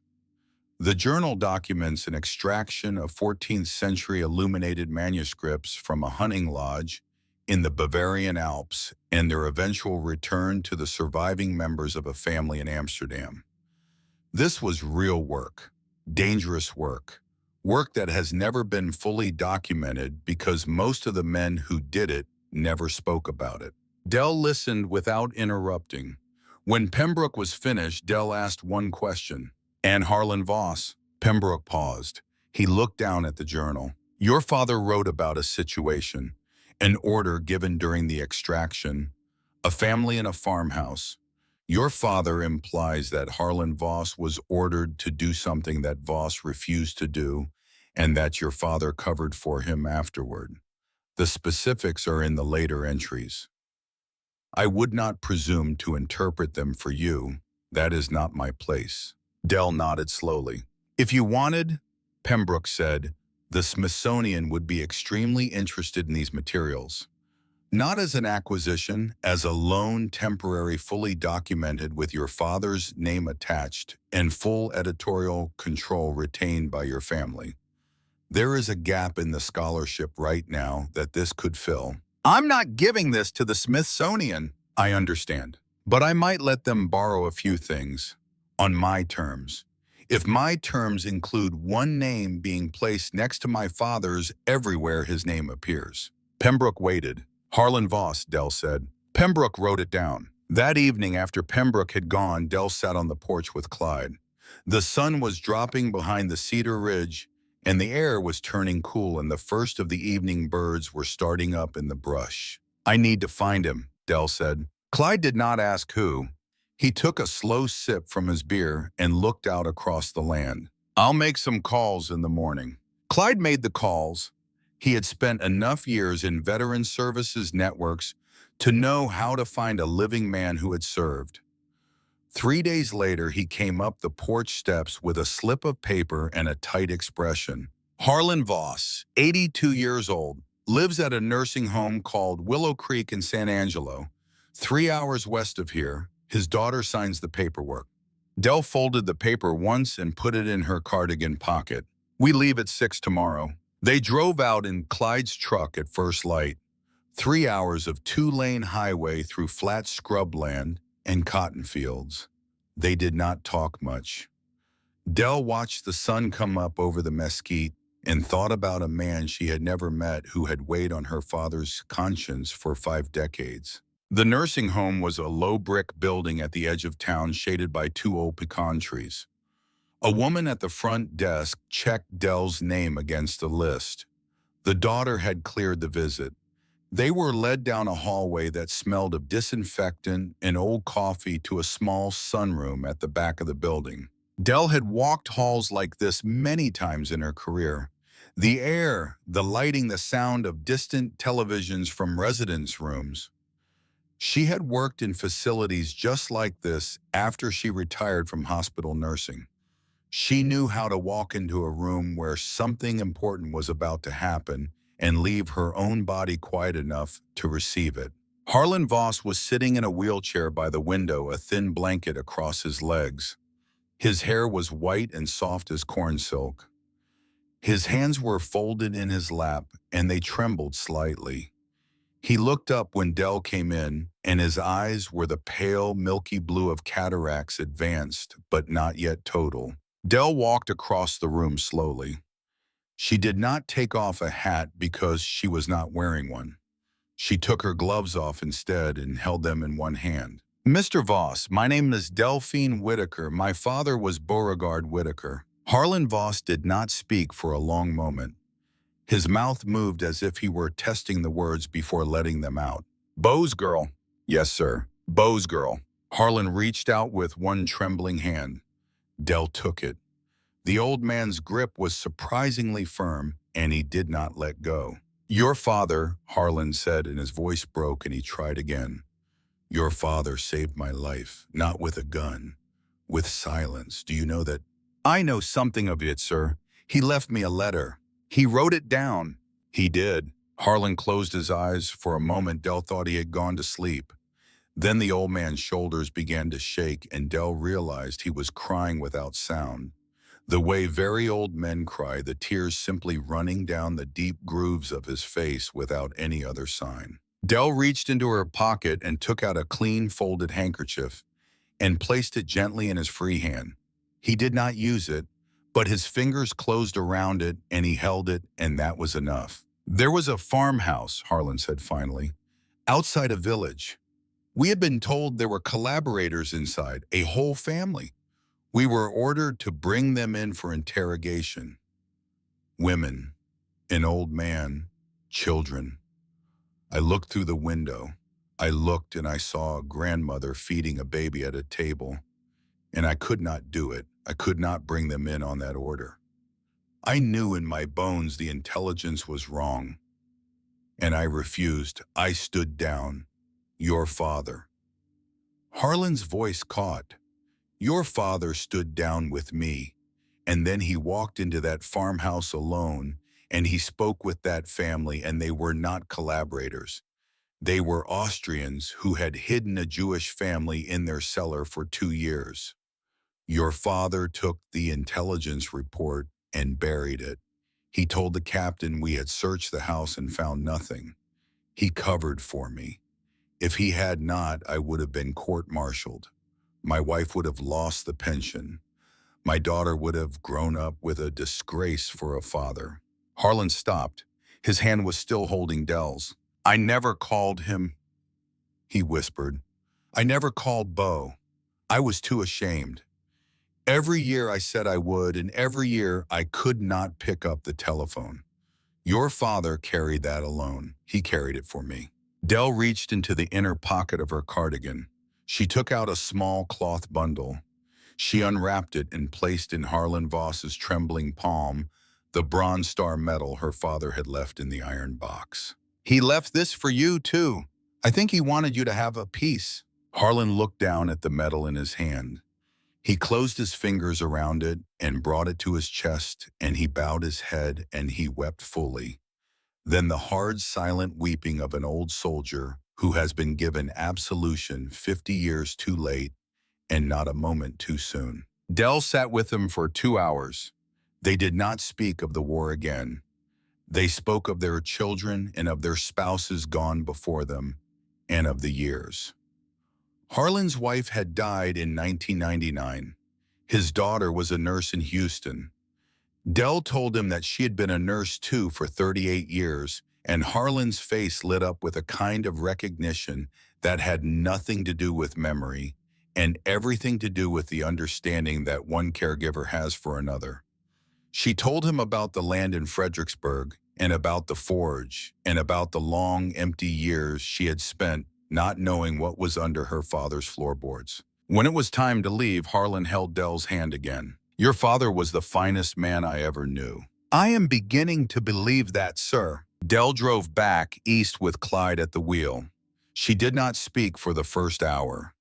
The journal documents an extraction of 14th century illuminated manuscripts from a hunting lodge in the Bavarian Alps and their eventual return to the surviving members of a family in Amsterdam. This was real work, dangerous work, work that has never been fully documented because most of the men who did it never spoke about it. Dell listened without interrupting. When Pembroke was finished, Dell asked one question. And Harlan Voss? Pembroke paused. He looked down at the journal. Your father wrote about a situation, an order given during the extraction, a family in a farmhouse. Your father implies that Harlan Voss was ordered to do something that Voss refused to do, and that your father covered for him afterward. The specifics are in the later entries. I would not presume to interpret them for you. That is not my place. Dell nodded slowly. If you wanted, Pembroke said, the Smithsonian would be extremely interested in these materials. Not as an acquisition, as a loan, temporary, fully documented with your father's name attached and full editorial control retained by your family. There is a gap in the scholarship right now that this could fill. I'm not giving this to the Smithsonian, I understand, but I might let them borrow a few things on my terms. If my terms include one name being placed next to my father's everywhere his name appears. Pembroke waited. Harlan Voss, Dell said. Pembroke wrote it down. That evening after Pembroke had gone, Dell sat on the porch with Clyde. The sun was dropping behind the cedar ridge, and the air was turning cool, and the first of the evening birds were starting up in the brush. "I need to find him," Dell said. Clyde did not ask who. He took a slow sip from his beer and looked out across the land. "I'll make some calls in the morning." Clyde made the calls. He had spent enough years in veteran services networks to know how to find a living man who had served. 3 days later, he came up the porch steps with a slip of paper and a tight expression. Harlan Voss, 82 years old, lives at a nursing home called Willow Creek in San Angelo, 3 hours west of here. His daughter signs the paperwork. Dell folded the paper once and put it in her cardigan pocket. "We leave at 6 tomorrow." They drove out in Clyde's truck at first light. 3 hours of two-lane highway through flat scrubland and cotton fields. They did not talk much. Dell watched the sun come up over the mesquite and thought about a man she had never met who had weighed on her father's conscience for 5 decades. The nursing home was a low brick building at the edge of town shaded by two old pecan trees. A woman at the front desk checked Dell's name against a list. The daughter had cleared the visit. They were led down a hallway that smelled of disinfectant and old coffee to a small sunroom at the back of the building. Dell had walked halls like this many times in her career. The air, the lighting, the sound of distant televisions from residence rooms. She had worked in facilities just like this after she retired from hospital nursing. She knew how to walk into a room where something important was about to happen and leave her own body quiet enough to receive it. Harlan Voss was sitting in a wheelchair by the window, a thin blanket across his legs. His hair was white and soft as corn silk. His hands were folded in his lap, and they trembled slightly. He looked up when Dell came in, and his eyes were the pale, milky blue of cataracts, advanced but not yet total. Dell walked across the room slowly. She did not take off a hat because she was not wearing one. She took her gloves off instead and held them in one hand. "Mr. Voss, my name is Delphine Whitaker. My father was Beauregard Whitaker." Harlan Voss did not speak for a long moment. His mouth moved as if he were testing the words before letting them out. "Beau's girl." "Yes, sir. Beau's girl." Harlan reached out with one trembling hand. Dell took it. The old man's grip was surprisingly firm, and he did not let go. "Your father," Harlan said, and his voice broke, and he tried again. "Your father saved my life, not with a gun, with silence. Do you know that?" "I know something of it, sir. He left me a letter. He wrote it down." "He did." Harlan closed his eyes. For a moment, Dell thought he had gone to sleep. Then the old man's shoulders began to shake, and Dell realized he was crying without sound. The way very old men cry, the tears simply running down the deep grooves of his face without any other sign. Dell reached into her pocket and took out a clean folded handkerchief and placed it gently in his free hand. He did not use it, but his fingers closed around it and he held it, and that was enough. "There was a farmhouse," Harlan said finally, "outside a village. We had been told there were collaborators inside, a whole family. We were ordered to bring them in for interrogation. Women, an old man, children. I looked through the window. I looked and I saw a grandmother feeding a baby at a table, and I could not do it. I could not bring them in on that order. I knew in my bones the intelligence was wrong, and I refused. I stood down. Your father." Harlan's voice caught. "Your father stood down with me, and then he walked into that farmhouse alone, and he spoke with that family, and they were not collaborators. They were Austrians who had hidden a Jewish family in their cellar for 2 years. Your father took the intelligence report and buried it. He told the captain we had searched the house and found nothing. He covered for me. If he had not, I would have been court-martialed. My wife would have lost the pension. My daughter would have grown up with a disgrace for a father." Harlan stopped. His hand was still holding Dell's. "I never called him," he whispered. "I never called Beau. I was too ashamed. Every year I said I would, and every year I could not pick up the telephone. Your father carried that alone. He carried it for me. Dell reached into the inner pocket of her cardigan. She took out a small cloth bundle. She unwrapped it and placed in Harlan Voss's trembling palm the Bronze Star medal her father had left in the iron box. He left this for you, too. I think he wanted you to have a piece. Harlan looked down at the medal in his hand. He closed his fingers around it and brought it to his chest, and he bowed his head and he wept fully. Then the hard, silent weeping of an old soldier who has been given absolution 50 years too late and not a moment too soon. Dell sat with him for 2 hours. They did not speak of the war again. They spoke of their children and of their spouses gone before them, and of the years. Harlan's wife had died in 1999. His daughter was a nurse in Houston. Dell told him that she had been a nurse too for 38 years, and Harlan's face lit up with a kind of recognition that had nothing to do with memory and everything to do with the understanding that one caregiver has for another. She told him about the land in Fredericksburg and about the forge and about the long, empty years she had spent not knowing what was under her father's floorboards. When it was time to leave, Harlan held Dell's hand again. Your father was the finest man I ever knew. I am beginning to believe that, sir. Dell drove back east with Clyde at the wheel. She did not speak for the first hour.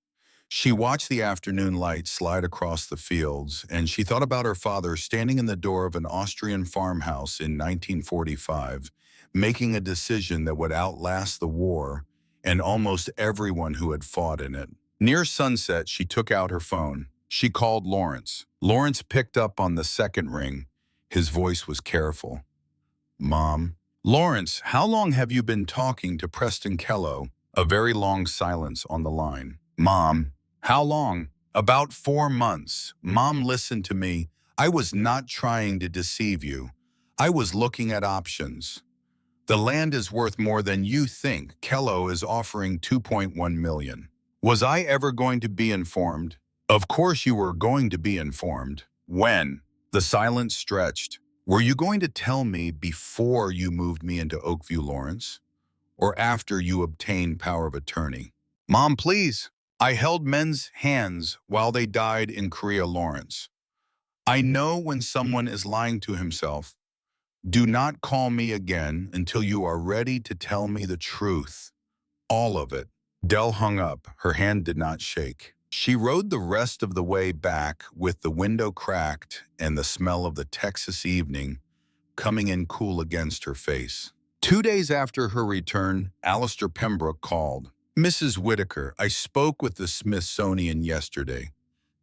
She watched the afternoon light slide across the fields, and she thought about her father standing in the door of an Austrian farmhouse in 1945, making a decision that would outlast the war and almost everyone who had fought in it. Near sunset, she took out her phone. She called Lawrence. Lawrence picked up on the second ring. His voice was careful. Mom. Lawrence, how long have you been talking to Preston Kello? A very long silence on the line. Mom. How long? About 4 months. Mom, listen to me. I was not trying to deceive you. I was looking at options. The land is worth more than you think. Kello is offering $2.1 million. Was I ever going to be informed? Of course you were going to be informed. When? The silence stretched. Were you going to tell me before you moved me into Oakview, Lawrence? Or after you obtained power of attorney? Mom, please. I held men's hands while they died in Korea, Lawrence. I know when someone is lying to himself. Do not call me again until you are ready to tell me the truth. All of it. Dell hung up. Her hand did not shake. She rode the rest of the way back with the window cracked and the smell of the Texas evening coming in cool against her face. 2 days after her return, Alistair Pembroke called. Mrs. Whitaker, I spoke with the Smithsonian yesterday.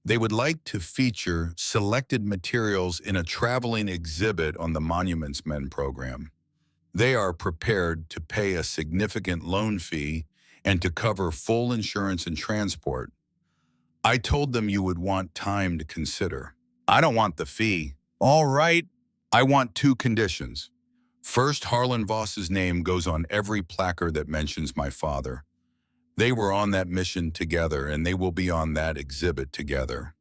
They would like to feature selected materials in a traveling exhibit on the Monuments Men program. They are prepared to pay a significant loan fee and to cover full insurance and transport. I told them you would want time to consider. I don't want the fee. All right. I want 2 conditions. First, Harlan Voss's name goes on every placard that mentions my father. They were on that mission together, and they will be on that exhibit together.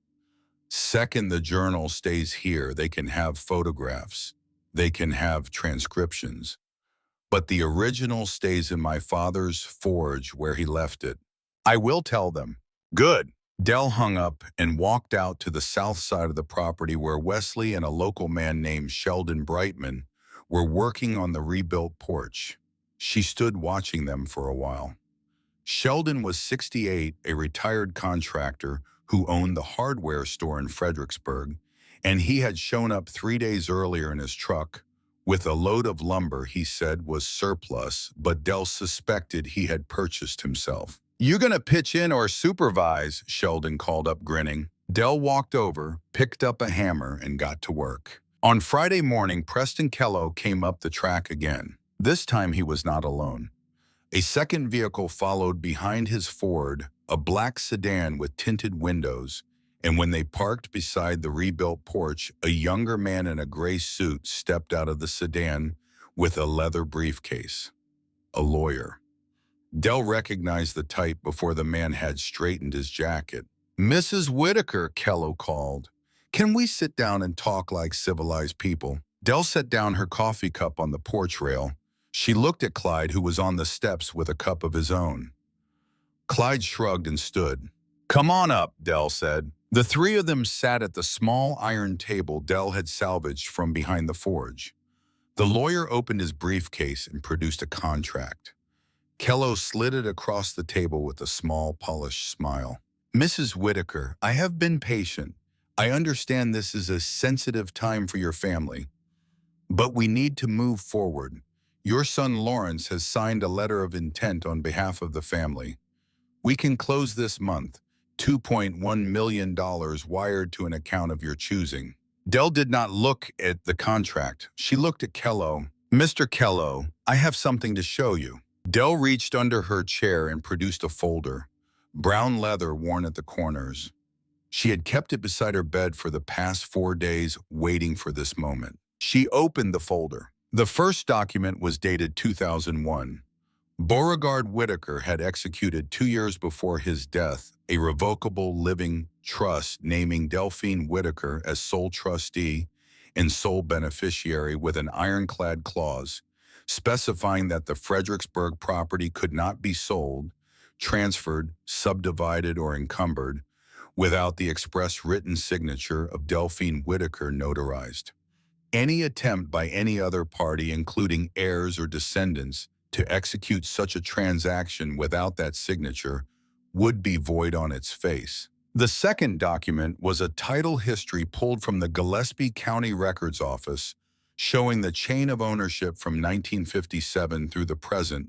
Second, the journal stays here. They can have photographs. They can have transcriptions. But the original stays in my father's forge where he left it. I will tell them. Good. Dell hung up and walked out to the south side of the property where Wesley and a local man named Sheldon Brightman were working on the rebuilt porch. She stood watching them for a while. Sheldon was 68, a retired contractor who owned the hardware store in Fredericksburg, and he had shown up 3 days earlier in his truck with a load of lumber he said was surplus, but Dell suspected he had purchased himself. You gonna pitch in or supervise? Sheldon called up grinning. Dell walked over, picked up a hammer, and got to work. On Friday morning, Preston Kello came up the track again. This time he was not alone. A second vehicle followed behind his Ford, a black sedan with tinted windows, and when they parked beside the rebuilt porch, a younger man in a gray suit stepped out of the sedan with a leather briefcase. A lawyer. Dell recognized the type before the man had straightened his jacket. Mrs. Whitaker, Kello called. Can we sit down and talk like civilized people? Dell set down her coffee cup on the porch rail. She looked at Clyde, who was on the steps with a cup of his own. Clyde shrugged and stood. Come on up, Dell said. The three of them sat at the small iron table Dell had salvaged from behind the forge. The lawyer opened his briefcase and produced a contract. Kello slid it across the table with a small, polished smile. Mrs. Whitaker, I have been patient. I understand this is a sensitive time for your family, but we need to move forward. Your son Lawrence has signed a letter of intent on behalf of the family. We can close this month. $2.1 million wired to an account of your choosing. Dell did not look at the contract. She looked at Kello. Mr. Kello, I have something to show you. Dell reached under her chair and produced a folder, brown leather worn at the corners. She had kept it beside her bed for the past 4 days, waiting for this moment. She opened the folder. The first document was dated 2001. Beauregard Whitaker had executed 2 years before his death a revocable living trust naming Delphine Whitaker as sole trustee and sole beneficiary with an ironclad clause specifying that the Fredericksburg property could not be sold, transferred, subdivided, or encumbered without the express written signature of Delphine Whitaker notarized. Any attempt by any other party, including heirs or descendants, to execute such a transaction without that signature would be void on its face. The second document was a title history pulled from the Gillespie County Records Office showing the chain of ownership from 1957 through the present,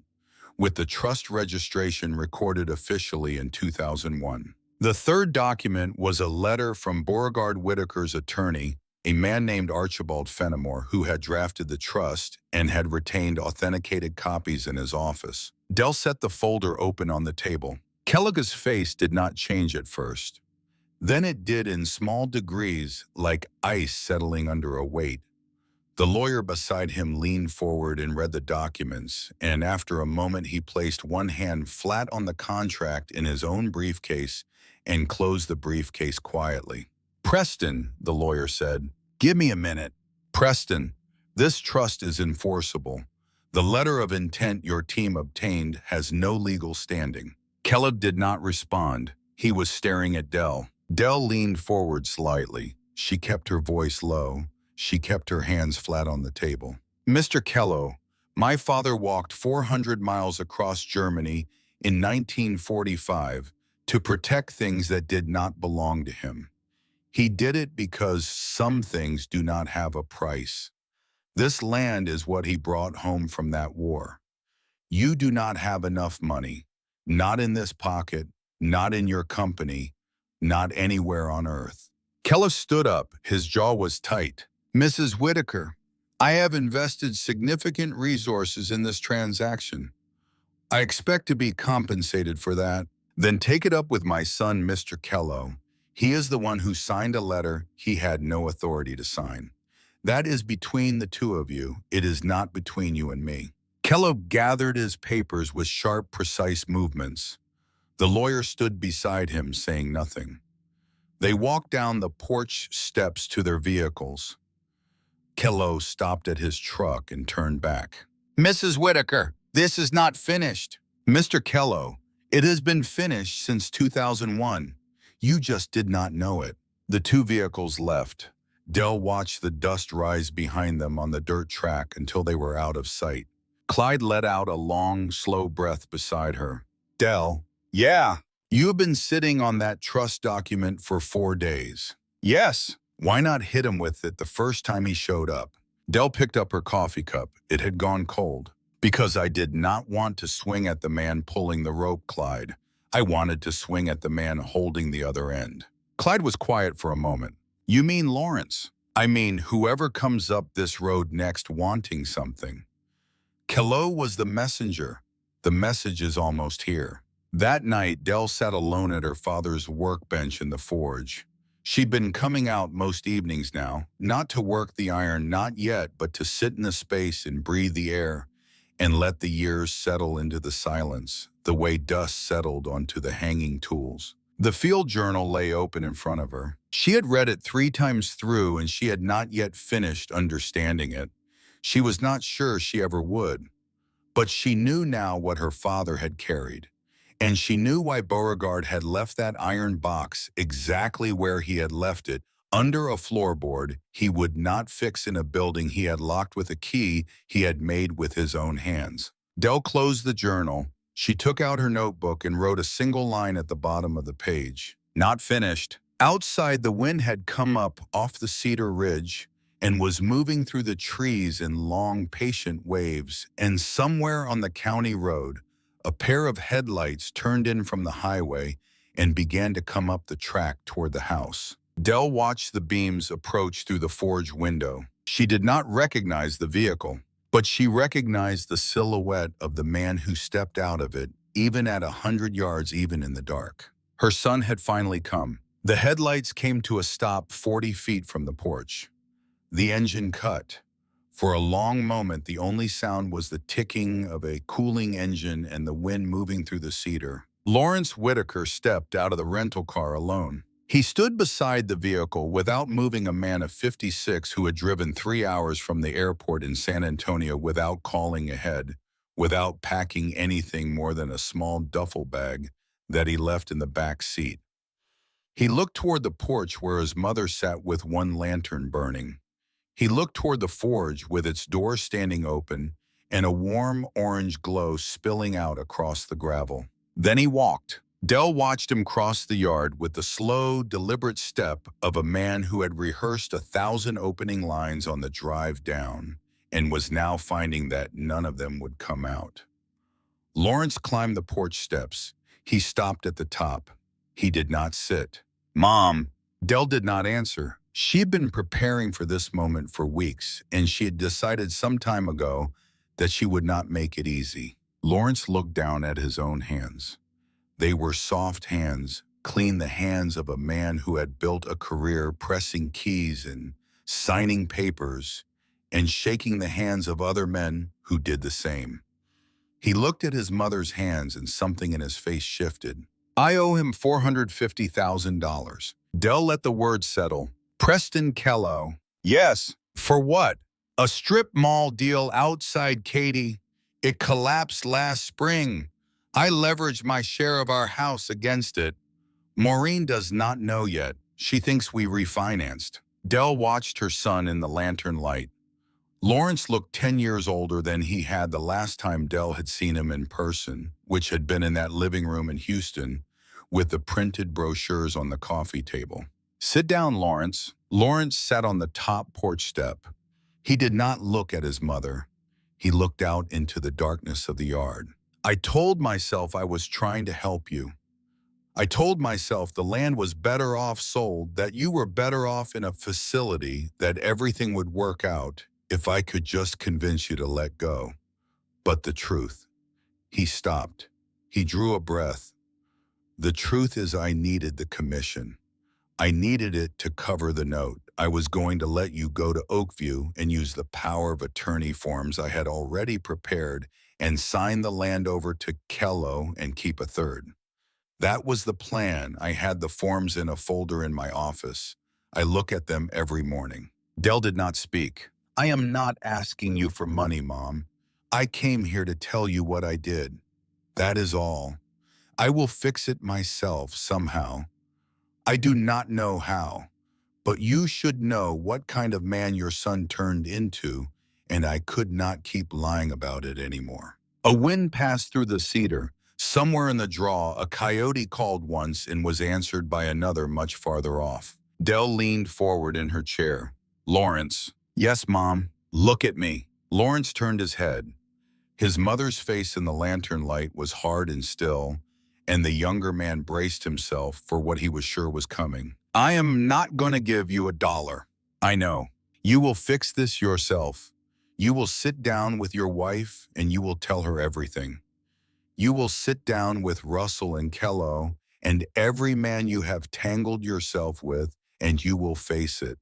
with the trust registration recorded officially in 2001. The third document was a letter from Beauregard Whitaker's attorney, a man named Archibald Fenimore, who had drafted the trust and had retained authenticated copies in his office. Dell set the folder open on the table. Kelliga's face did not change at first. Then it did in small degrees, like ice settling under a weight. The lawyer beside him leaned forward and read the documents, and after a moment he placed one hand flat on the contract in his own briefcase and closed the briefcase quietly. Preston, the lawyer said, give me a minute. Preston, this trust is enforceable. The letter of intent your team obtained has no legal standing. Kellogg did not respond. He was staring at Dell. Dell leaned forward slightly. She kept her voice low. She kept her hands flat on the table. Mr. Kellogg, my father walked 400 miles across Germany in 1945 to protect things that did not belong to him. He did it because some things do not have a price. This land is what he brought home from that war. You do not have enough money, not in this pocket, not in your company, not anywhere on earth. Keller stood up. His jaw was tight. Mrs. Whitaker, I have invested significant resources in this transaction. I expect to be compensated for that. Then take it up with my son, Mr. Kello. He is the one who signed a letter he had no authority to sign. That is between the two of you. It is not between you and me. Kello gathered his papers with sharp, precise movements. The lawyer stood beside him, saying nothing. They walked down the porch steps to their vehicles. Kello stopped at his truck and turned back. Mrs. Whitaker, this is not finished. Mr. Kello, it has been finished since 2001. You just did not know it. The two vehicles left. Dell watched the dust rise behind them on the dirt track until they were out of sight. Clyde let out a long, slow breath beside her. Dell, yeah, you have been sitting on that trust document for 4 days. Yes. Why not hit him with it the first time he showed up? Dell picked up her coffee cup. It had gone cold. Because I did not want to swing at the man pulling the rope, Clyde. I wanted to swing at the man holding the other end. Clyde was quiet for a moment. You mean Lawrence? I mean whoever comes up this road next wanting something. Kello was the messenger. The message is almost here. That night, Dell sat alone at her father's workbench in the forge. She'd been coming out most evenings now, not to work the iron, not yet, but to sit in the space and breathe the air and let the years settle into the silence, the way dust settled onto the hanging tools. The field journal lay open in front of her. She had read it 3 times through and she had not yet finished understanding it. She was not sure she ever would. But she knew now what her father had carried. And she knew why Beauregard had left that iron box exactly where he had left it, under a floorboard he would not fix in a building he had locked with a key he had made with his own hands. Dell closed the journal. She took out her notebook and wrote a single line at the bottom of the page. Not finished. Outside, the wind had come up off the cedar ridge and was moving through the trees in long, patient waves, and somewhere on the county road, a pair of headlights turned in from the highway and began to come up the track toward the house. Dell watched the beams approach through the forge window. She did not recognize the vehicle, but she recognized the silhouette of the man who stepped out of it, even at 100 yards, even in the dark. Her son had finally come. The headlights came to a stop 40 feet from the porch. The engine cut. For a long moment, the only sound was the ticking of a cooling engine and the wind moving through the cedar. Lawrence Whitaker stepped out of the rental car alone. He stood beside the vehicle without moving, a man of 56 who had driven 3 hours from the airport in San Antonio without calling ahead, without packing anything more than a small duffel bag that he left in the back seat. He looked toward the porch where his mother sat with one lantern burning. He looked toward the forge with its door standing open and a warm orange glow spilling out across the gravel. Then he walked. Dell watched him cross the yard with the slow, deliberate step of a man who had rehearsed 1,000 opening lines on the drive down and was now finding that none of them would come out. Lawrence climbed the porch steps. He stopped at the top. He did not sit. "Mom." Dell did not answer. She had been preparing for this moment for weeks, and she had decided some time ago that she would not make it easy. Lawrence looked down at his own hands. They were soft hands, clean, the hands of a man who had built a career pressing keys and signing papers and shaking the hands of other men who did the same. He looked at his mother's hands and something in his face shifted. "I owe him $450,000. Dell let the word settle. "Preston Kello." "Yes." "For what?" "A strip mall deal outside Katy. It collapsed last spring. I leveraged my share of our house against it. Maureen does not know yet. She thinks we refinanced." Dell watched her son in the lantern light. Lawrence looked 10 years older than he had the last time Dell had seen him in person, which had been in that living room in Houston with the printed brochures on the coffee table. "Sit down, Lawrence." Lawrence sat on the top porch step. He did not look at his mother. He looked out into the darkness of the yard. "I told myself I was trying to help you. I told myself the land was better off sold, that you were better off in a facility, that everything would work out if I could just convince you to let go. But the truth." He stopped. He drew a breath. "The truth is I needed the commission. I needed it to cover the note. I was going to let you go to Oakview and use the power of attorney forms I had already prepared and sign the land over to Kello and keep a third. That was the plan. I had the forms in a folder in my office. I look at them every morning." Dell did not speak. "I am not asking you for money, Mom. I came here to tell you what I did. That is all. I will fix it myself somehow. I do not know how, but you should know what kind of man your son turned into, and I could not keep lying about it anymore." A wind passed through the cedar. Somewhere in the draw, a coyote called once and was answered by another much farther off. Dell leaned forward in her chair. "Lawrence." "Yes, Mom." "Look at me." Lawrence turned his head. His mother's face in the lantern light was hard and still, and the younger man braced himself for what he was sure was coming. "I am not going to give you $1. I know. You will fix this yourself. You will sit down with your wife and you will tell her everything. You will sit down with Russell and Kello and every man you have tangled yourself with, and you will face it.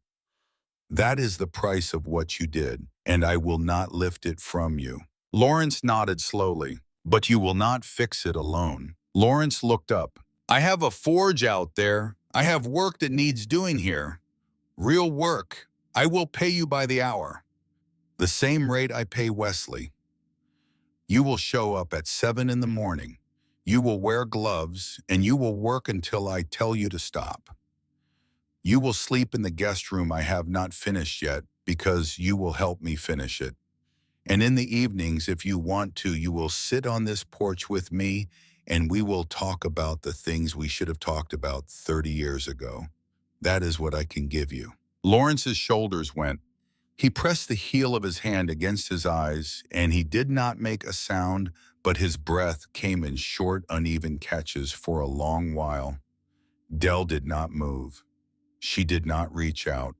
That is the price of what you did, and I will not lift it from you." Lawrence nodded slowly. "But you will not fix it alone." Lawrence looked up. I have a forge out there. I have work that needs doing here. Real work. I will pay you by the hour. The same rate I pay Wesley. You will show up at 7 in the morning. You will wear gloves, and you will work until I tell you to stop. You will sleep in the guest room I have not finished yet because you will help me finish it. And in the evenings, if you want to, you will sit on this porch with me and we will talk about the things we should have talked about 30 years ago. That is what I can give you. Lawrence's shoulders went. He pressed the heel of his hand against his eyes, and he did not make a sound, but his breath came in short, uneven catches for a long while. Dell did not move. She did not reach out.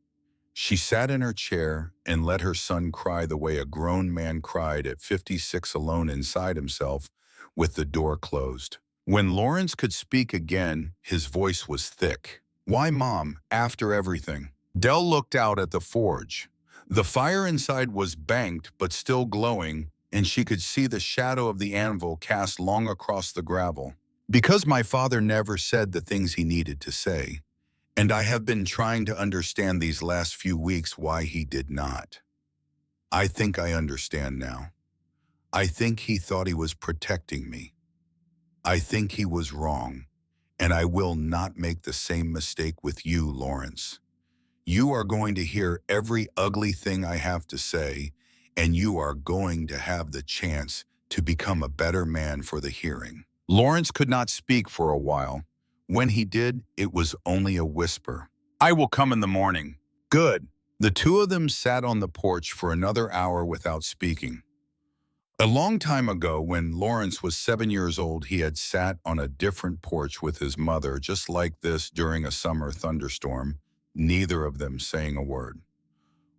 She sat in her chair and let her son cry the way a grown man cried at 56 alone inside himself with the door closed. When Lawrence could speak again, his voice was thick. "Why, Mom, after everything?" Dell looked out at the forge. The fire inside was banked but still glowing, and she could see the shadow of the anvil cast long across the gravel. "Because my father never said the things he needed to say. And I have been trying to understand these last few weeks why he did not. I think I understand now. I think he thought he was protecting me. I think he was wrong, and I will not make the same mistake with you, Lawrence. You are going to hear every ugly thing I have to say, and you are going to have the chance to become a better man for the hearing." Lawrence could not speak for a while. When he did, it was only a whisper. "I will come in the morning." "Good." The two of them sat on the porch for another hour without speaking. A long time ago, when Lawrence was 7 years old, he had sat on a different porch with his mother, just like this during a summer thunderstorm, neither of them saying a word.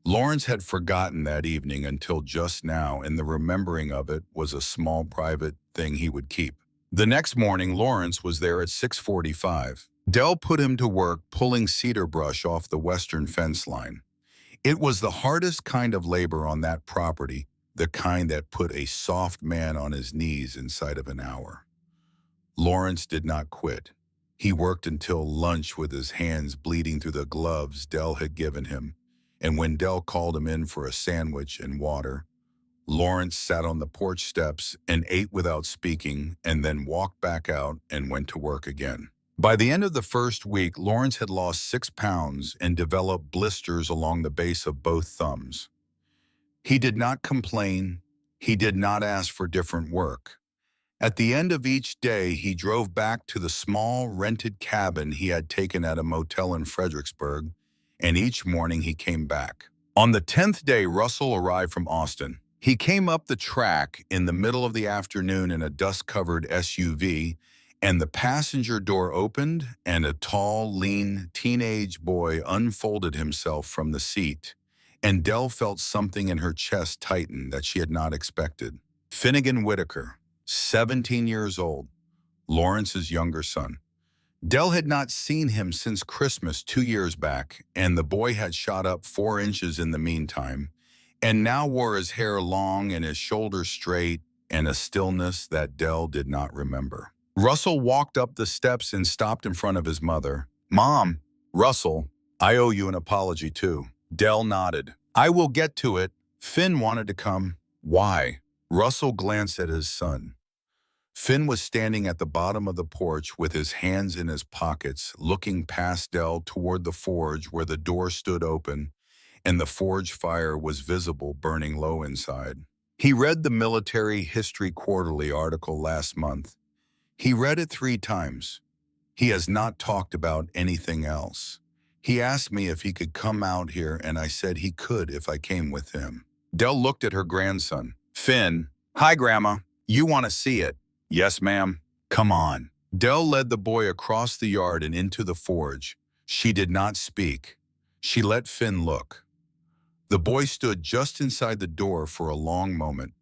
Lawrence had forgotten that evening until just now, and the remembering of it was a small private thing he would keep. The next morning, Lawrence was there at 6:45. Dell put him to work pulling cedar brush off the western fence line. It was the hardest kind of labor on that property, the kind that put a soft man on his knees inside of an hour. Lawrence did not quit. He worked until lunch with his hands bleeding through the gloves Dell had given him, and when Dell called him in for a sandwich and water, Lawrence sat on the porch steps and ate without speaking, and then walked back out and went to work again. By the end of the first week, Lawrence had lost 6 pounds and developed blisters along the base of both thumbs. He did not complain. He did not ask for different work. At the end of each day, he drove back to the small rented cabin he had taken at a motel in Fredericksburg, and each morning he came back. On the 10th day, Russell arrived from Austin. He came up the track in the middle of the afternoon in a dust-covered SUV, and the passenger door opened, and a tall, lean teenage boy unfolded himself from the seat, and Dell felt something in her chest tighten that she had not expected. Finnegan Whitaker, 17 years old, Lawrence's younger son. Dell had not seen him since Christmas 2 years back, and the boy had shot up 4 inches in the meantime, and now wore his hair long and his shoulders straight, and a stillness that Dell did not remember. Russell walked up the steps and stopped in front of his mother. "Mom." "Russell, I owe you an apology too." Dell nodded. "I will get to it. Finn wanted to come." "Why?" Russell glanced at his son. Finn was standing at the bottom of the porch with his hands in his pockets, looking past Dell toward the forge where the door stood open, and the forge fire was visible burning low inside. He read the Military History Quarterly article last month. He read it 3 times. He has not talked about anything else. He asked me if he could come out here, and I said he could if I came with him. Dell looked at her grandson. "Finn." "Hi, Grandma. You want to see it?" "Yes, ma'am." "Come on." Dell led the boy across the yard and into the forge. She did not speak. She let Finn look. The boy stood just inside the door for a long moment,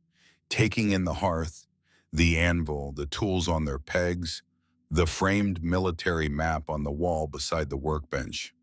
taking in the hearth, the anvil, the tools on their pegs, the framed military map on the wall beside the workbench.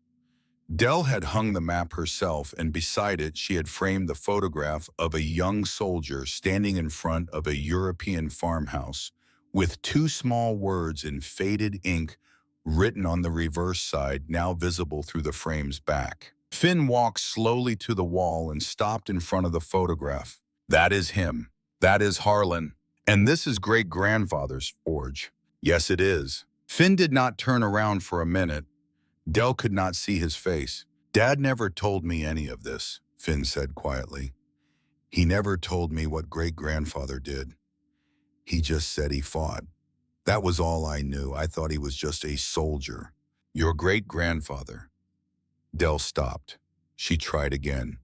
Dell had hung the map herself, and beside it she had framed the photograph of a young soldier standing in front of a European farmhouse with two small words in faded ink written on the reverse side, now visible through the frame's back. Finn walked slowly to the wall and stopped in front of the photograph. That is him. That is Harlan. And this is great-grandfather's forge. Yes, it is. Finn did not turn around for a minute. Dell could not see his face. Dad never told me any of this, Finn said quietly. He never told me what great-grandfather did. He just said he fought. That was all I knew. I thought he was just a soldier. Your great-grandfather. Dell stopped. She tried again.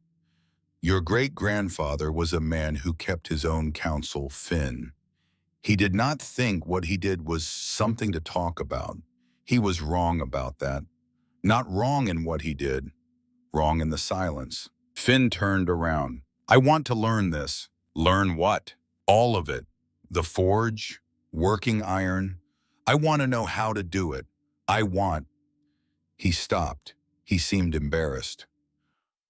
Your great-grandfather was a man who kept his own counsel, Finn. He did not think what he did was something to talk about. He was wrong about that. Not wrong in what he did, wrong in the silence. Finn turned around. I want to learn this. Learn what? All of it. The forge, working iron. I want to know how to do it. I want. He stopped. He seemed embarrassed.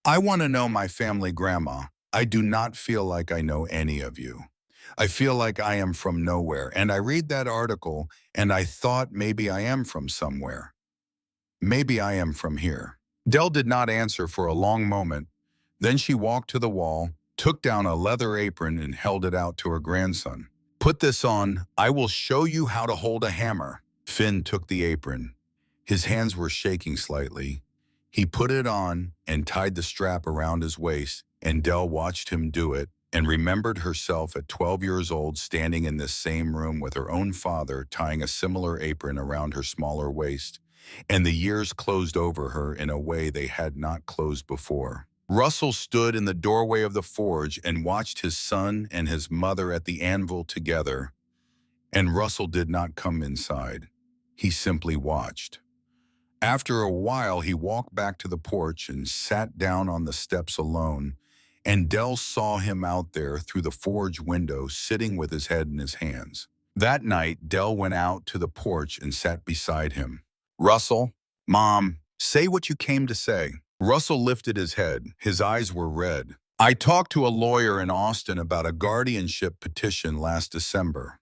I want to know my family grandma. I do not feel like I know any of you. I feel like I am from nowhere, and I read that article, and I thought maybe I am from somewhere. Maybe I am from here. Dell did not answer for a long moment. Then she walked to the wall, took down a leather apron, and held it out to her grandson. Put this on. I will show you how to hold a hammer. Finn took the apron. His hands were shaking slightly. He put it on and tied the strap around his waist, and Dell watched him do it and remembered herself at 12 years old standing in this same room with her own father tying a similar apron around her smaller waist, and the years closed over her in a way they had not closed before. Russell stood in the doorway of the forge and watched his son and his mother at the anvil together, and Russell did not come inside. He simply watched. After a while, he walked back to the porch and sat down on the steps alone, and Dell saw him out there through the forge window sitting with his head in his hands. That night, Dell went out to the porch and sat beside him. Russell, Mom, say what you came to say. Russell lifted his head. His eyes were red. I talked to a lawyer in Austin about a guardianship petition last December.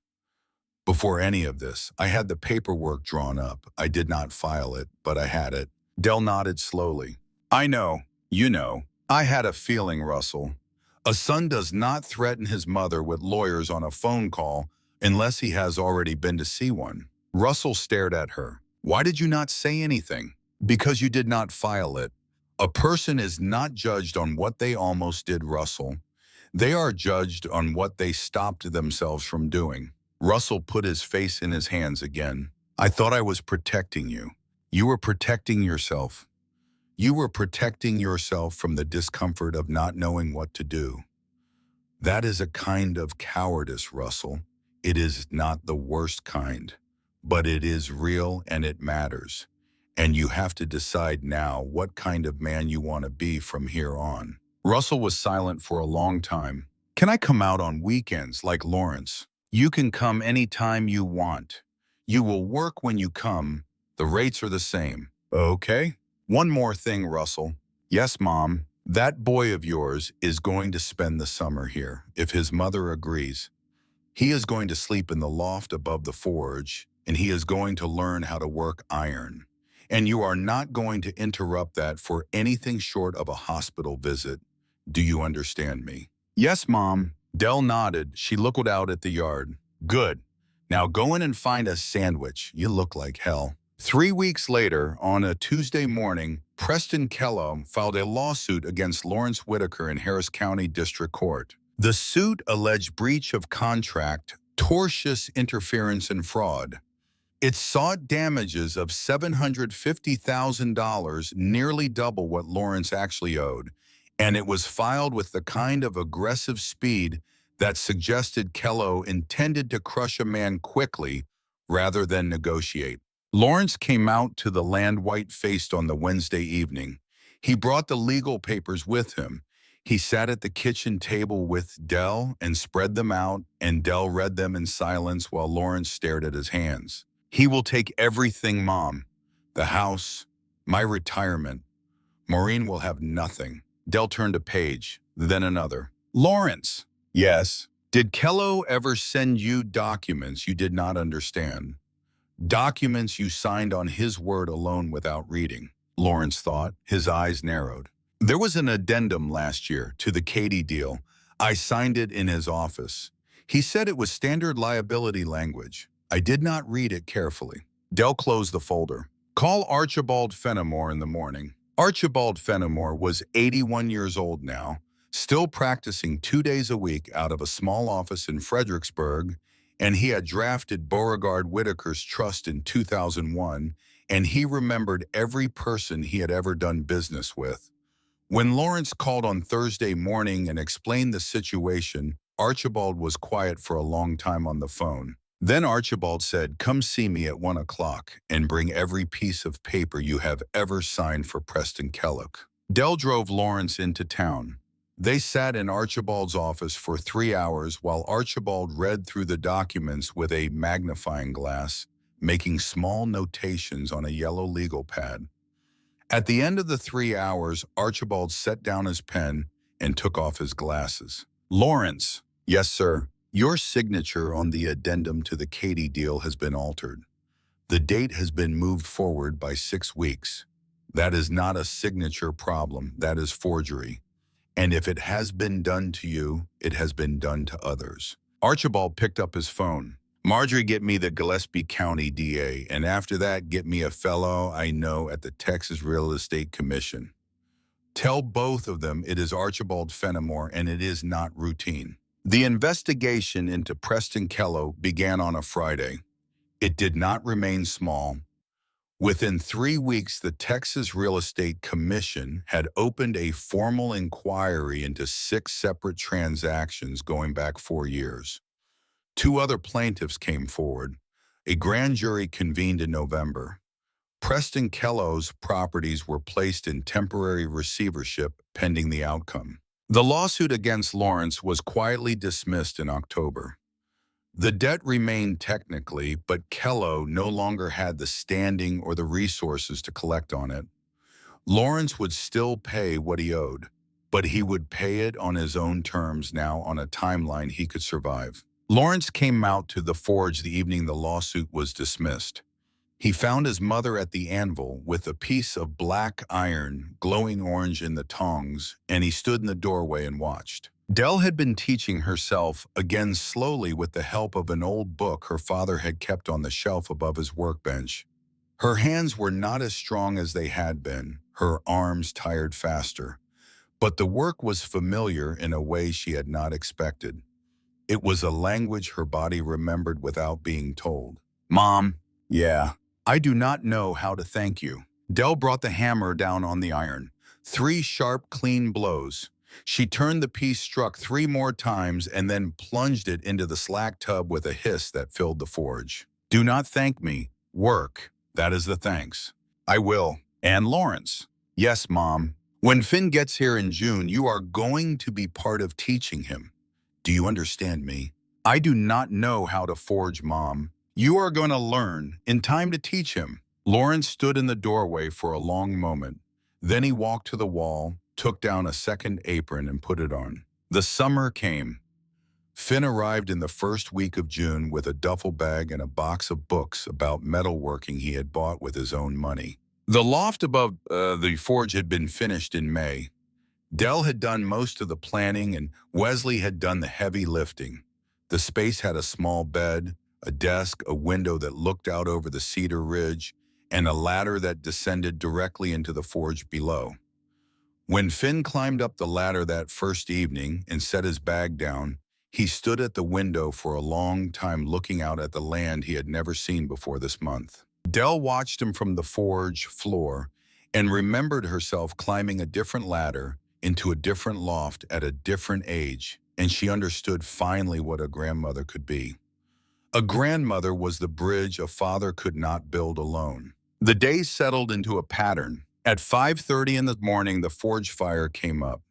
Before any of this, I had the paperwork drawn up. I did not file it, but I had it. Dell nodded slowly. I know. You know. I had a feeling, Russell. A son does not threaten his mother with lawyers on a phone call unless he has already been to see one. Russell stared at her. Why did you not say anything? Because you did not file it. A person is not judged on what they almost did, Russell. They are judged on what they stopped themselves from doing. Russell put his face in his hands again. I thought I was protecting you. You were protecting yourself. You were protecting yourself from the discomfort of not knowing what to do. That is a kind of cowardice, Russell. It is not the worst kind, but it is real and it matters. And you have to decide now what kind of man you want to be from here on. Russell was silent for a long time. Can I come out on weekends like Lawrence? You can come anytime you want. You will work when you come. The rates are the same. Okay? One more thing, Russell. Yes, Mom. That boy of yours is going to spend the summer here, if his mother agrees. He is going to sleep in the loft above the forge, and he is going to learn how to work iron. And you are not going to interrupt that for anything short of a hospital visit. Do you understand me? Yes, Mom. Dell nodded. She looked out at the yard. Good. Now go in and find a sandwich. You look like hell. 3 weeks later, on a Tuesday morning, Preston Kellogg filed a lawsuit against Lawrence Whitaker in Harris County District Court. The suit alleged breach of contract, tortious interference, and fraud. It sought damages of $750,000, nearly double what Lawrence actually owed, and it was filed with the kind of aggressive speed that suggested Kellogg intended to crush a man quickly rather than negotiate. Lawrence came out to the land white-faced on the Wednesday evening. He brought the legal papers with him. He sat at the kitchen table with Dell and spread them out, and Dell read them in silence while Lawrence stared at his hands. He will take everything, Mom. The house, my retirement. Maureen will have nothing. Dell turned a page, then another. Lawrence. Yes. Did Kello ever send you documents you did not understand? Documents you signed on his word alone without reading? Lawrence thought, his eyes narrowed. There was an addendum last year to the Katie deal. I signed it in his office. He said it was standard liability language. I did not read it carefully. Dell closed the folder. Call Archibald Fenimore in the morning. Archibald Fenimore was 81 years old now, still practicing 2 days a week out of a small office in Fredericksburg, and he had drafted Beauregard Whitaker's trust in 2001, and he remembered every person he had ever done business with. When Lawrence called on Thursday morning and explained the situation, Archibald was quiet for a long time on the phone. Then Archibald said, "Come see me at 1 o'clock and bring every piece of paper you have ever signed for Preston Kellogg." Dell drove Lawrence into town. They sat in Archibald's office for 3 hours while Archibald read through the documents with a magnifying glass, making small notations on a yellow legal pad. At the end of the 3 hours, Archibald set down his pen and took off his glasses. "Lawrence." "Yes, sir." "Your signature on the addendum to the Katie deal has been altered. The date has been moved forward by 6 weeks. That is not a signature problem. That is forgery. And if it has been done to you, it has been done to others." Archibald picked up his phone. "Marjorie, get me the Gillespie County DA, and after that, get me a fellow I know at the Texas Real Estate Commission. Tell both of them it is Archibald Fenimore and it is not routine." The investigation into Preston Kellogg began on a Friday. It did not remain small. Within 3 weeks, the Texas Real Estate Commission had opened a formal inquiry into 6 separate transactions going back 4 years. 2 other plaintiffs came forward. A grand jury convened in November. Preston Kellogg's properties were placed in temporary receivership pending the outcome. The lawsuit against Lawrence was quietly dismissed in October. The debt remained technically, but Kellogg no longer had the standing or the resources to collect on it. Lawrence would still pay what he owed, but he would pay it on his own terms now on a timeline he could survive. Lawrence came out to the forge the evening the lawsuit was dismissed. He found his mother at the anvil with a piece of black iron glowing orange in the tongs, and he stood in the doorway and watched. Dell had been teaching herself again slowly with the help of an old book her father had kept on the shelf above his workbench. Her hands were not as strong as they had been, her arms tired faster, but the work was familiar in a way she had not expected. It was a language her body remembered without being told. "Mom." "Yeah." "I do not know how to thank you." Dell brought the hammer down on the iron. 3 sharp, clean blows. She turned the piece, struck 3 more times, and then plunged it into the slack tub with a hiss that filled the forge. "Do not thank me. Work. That is the thanks." "I will." "And Lawrence." "Yes, Mom. When Finn gets here in June, you are going to be part of teaching him. Do you understand me? I do not know how to forge, Mom. You are going to learn in time to teach him." Lawrence stood in the doorway for a long moment. Then he walked to the wall, took down a second apron and put it on. The summer came. Finn arrived in the first week of June with a duffel bag and a box of books about metalworking he had bought with his own money. The loft above the forge had been finished in May. Dell had done most of the planning and Wesley had done the heavy lifting. The space had a small bed, a desk, a window that looked out over the Cedar Ridge, and a ladder that descended directly into the forge below. When Finn climbed up the ladder that first evening and set his bag down, he stood at the window for a long time looking out at the land he had never seen before this month. Dell watched him from the forge floor and remembered herself climbing a different ladder into a different loft at a different age, and she understood finally what a grandmother could be. A grandmother was the bridge a father could not build alone. The days settled into a pattern. At 5:30 in the morning, the forge fire came up.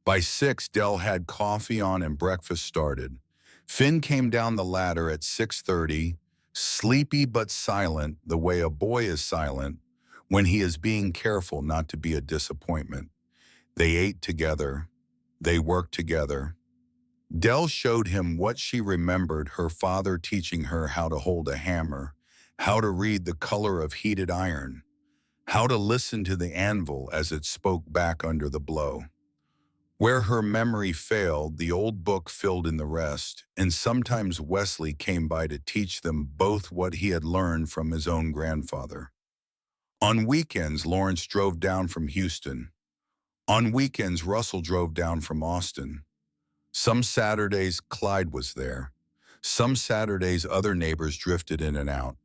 By 6, Dell had coffee on and breakfast started. Finn came down the ladder at 6:30, sleepy but silent, the way a boy is silent when he is being careful not to be a disappointment. They ate together. They worked together. Dell showed him what she remembered her father teaching her: how to hold a hammer, how to read the color of heated iron, how to listen to the anvil as it spoke back under the blow. Where her memory failed, the old book filled in the rest, and sometimes Wesley came by to teach them both what he had learned from his own grandfather. On weekends, Lawrence drove down from Houston. On weekends, Russell drove down from Austin. Some Saturdays, Clyde was there. Some Saturdays, other neighbors drifted in and out.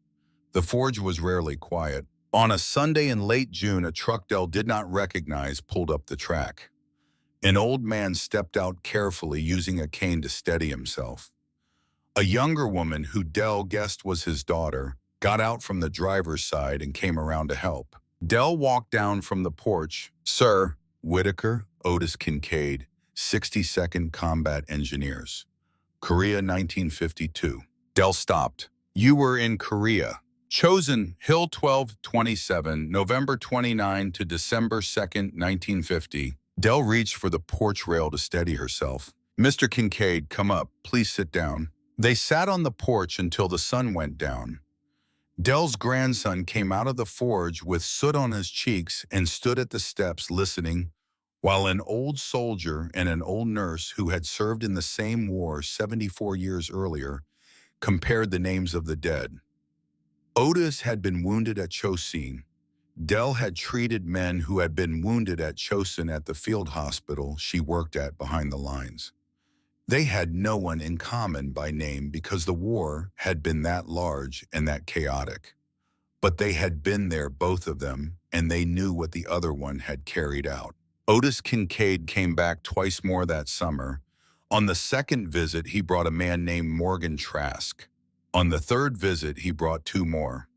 The forge was rarely quiet. On a Sunday in late June, a truck Dell did not recognize pulled up the track. An old man stepped out carefully, using a cane to steady himself. A younger woman, who Dell guessed was his daughter, got out from the driver's side and came around to help. Dell walked down from the porch. "Sir." "Whitaker, Otis Kincaid, 62nd Combat Engineers. Korea, 1952. Dell stopped. "You were in Korea." "Chosen, Hill 1227, November 29 to December 2nd, 1950. Dell reached for the porch rail to steady herself. "Mr. Kincaid, come up. Please sit down." They sat on the porch until the sun went down. Dell's grandson came out of the forge with soot on his cheeks and stood at the steps listening, while an old soldier and an old nurse who had served in the same war 74 years earlier compared the names of the dead. Otis had been wounded at Chosin. Dell had treated men who had been wounded at Chosin at the field hospital she worked at behind the lines. They had no one in common by name because the war had been that large and that chaotic. But they had been there, both of them, and they knew what the other one had carried out. Otis Kincaid came back twice more that summer. On the second visit, he brought a man named Morgan Trask. On the third visit, he brought two more.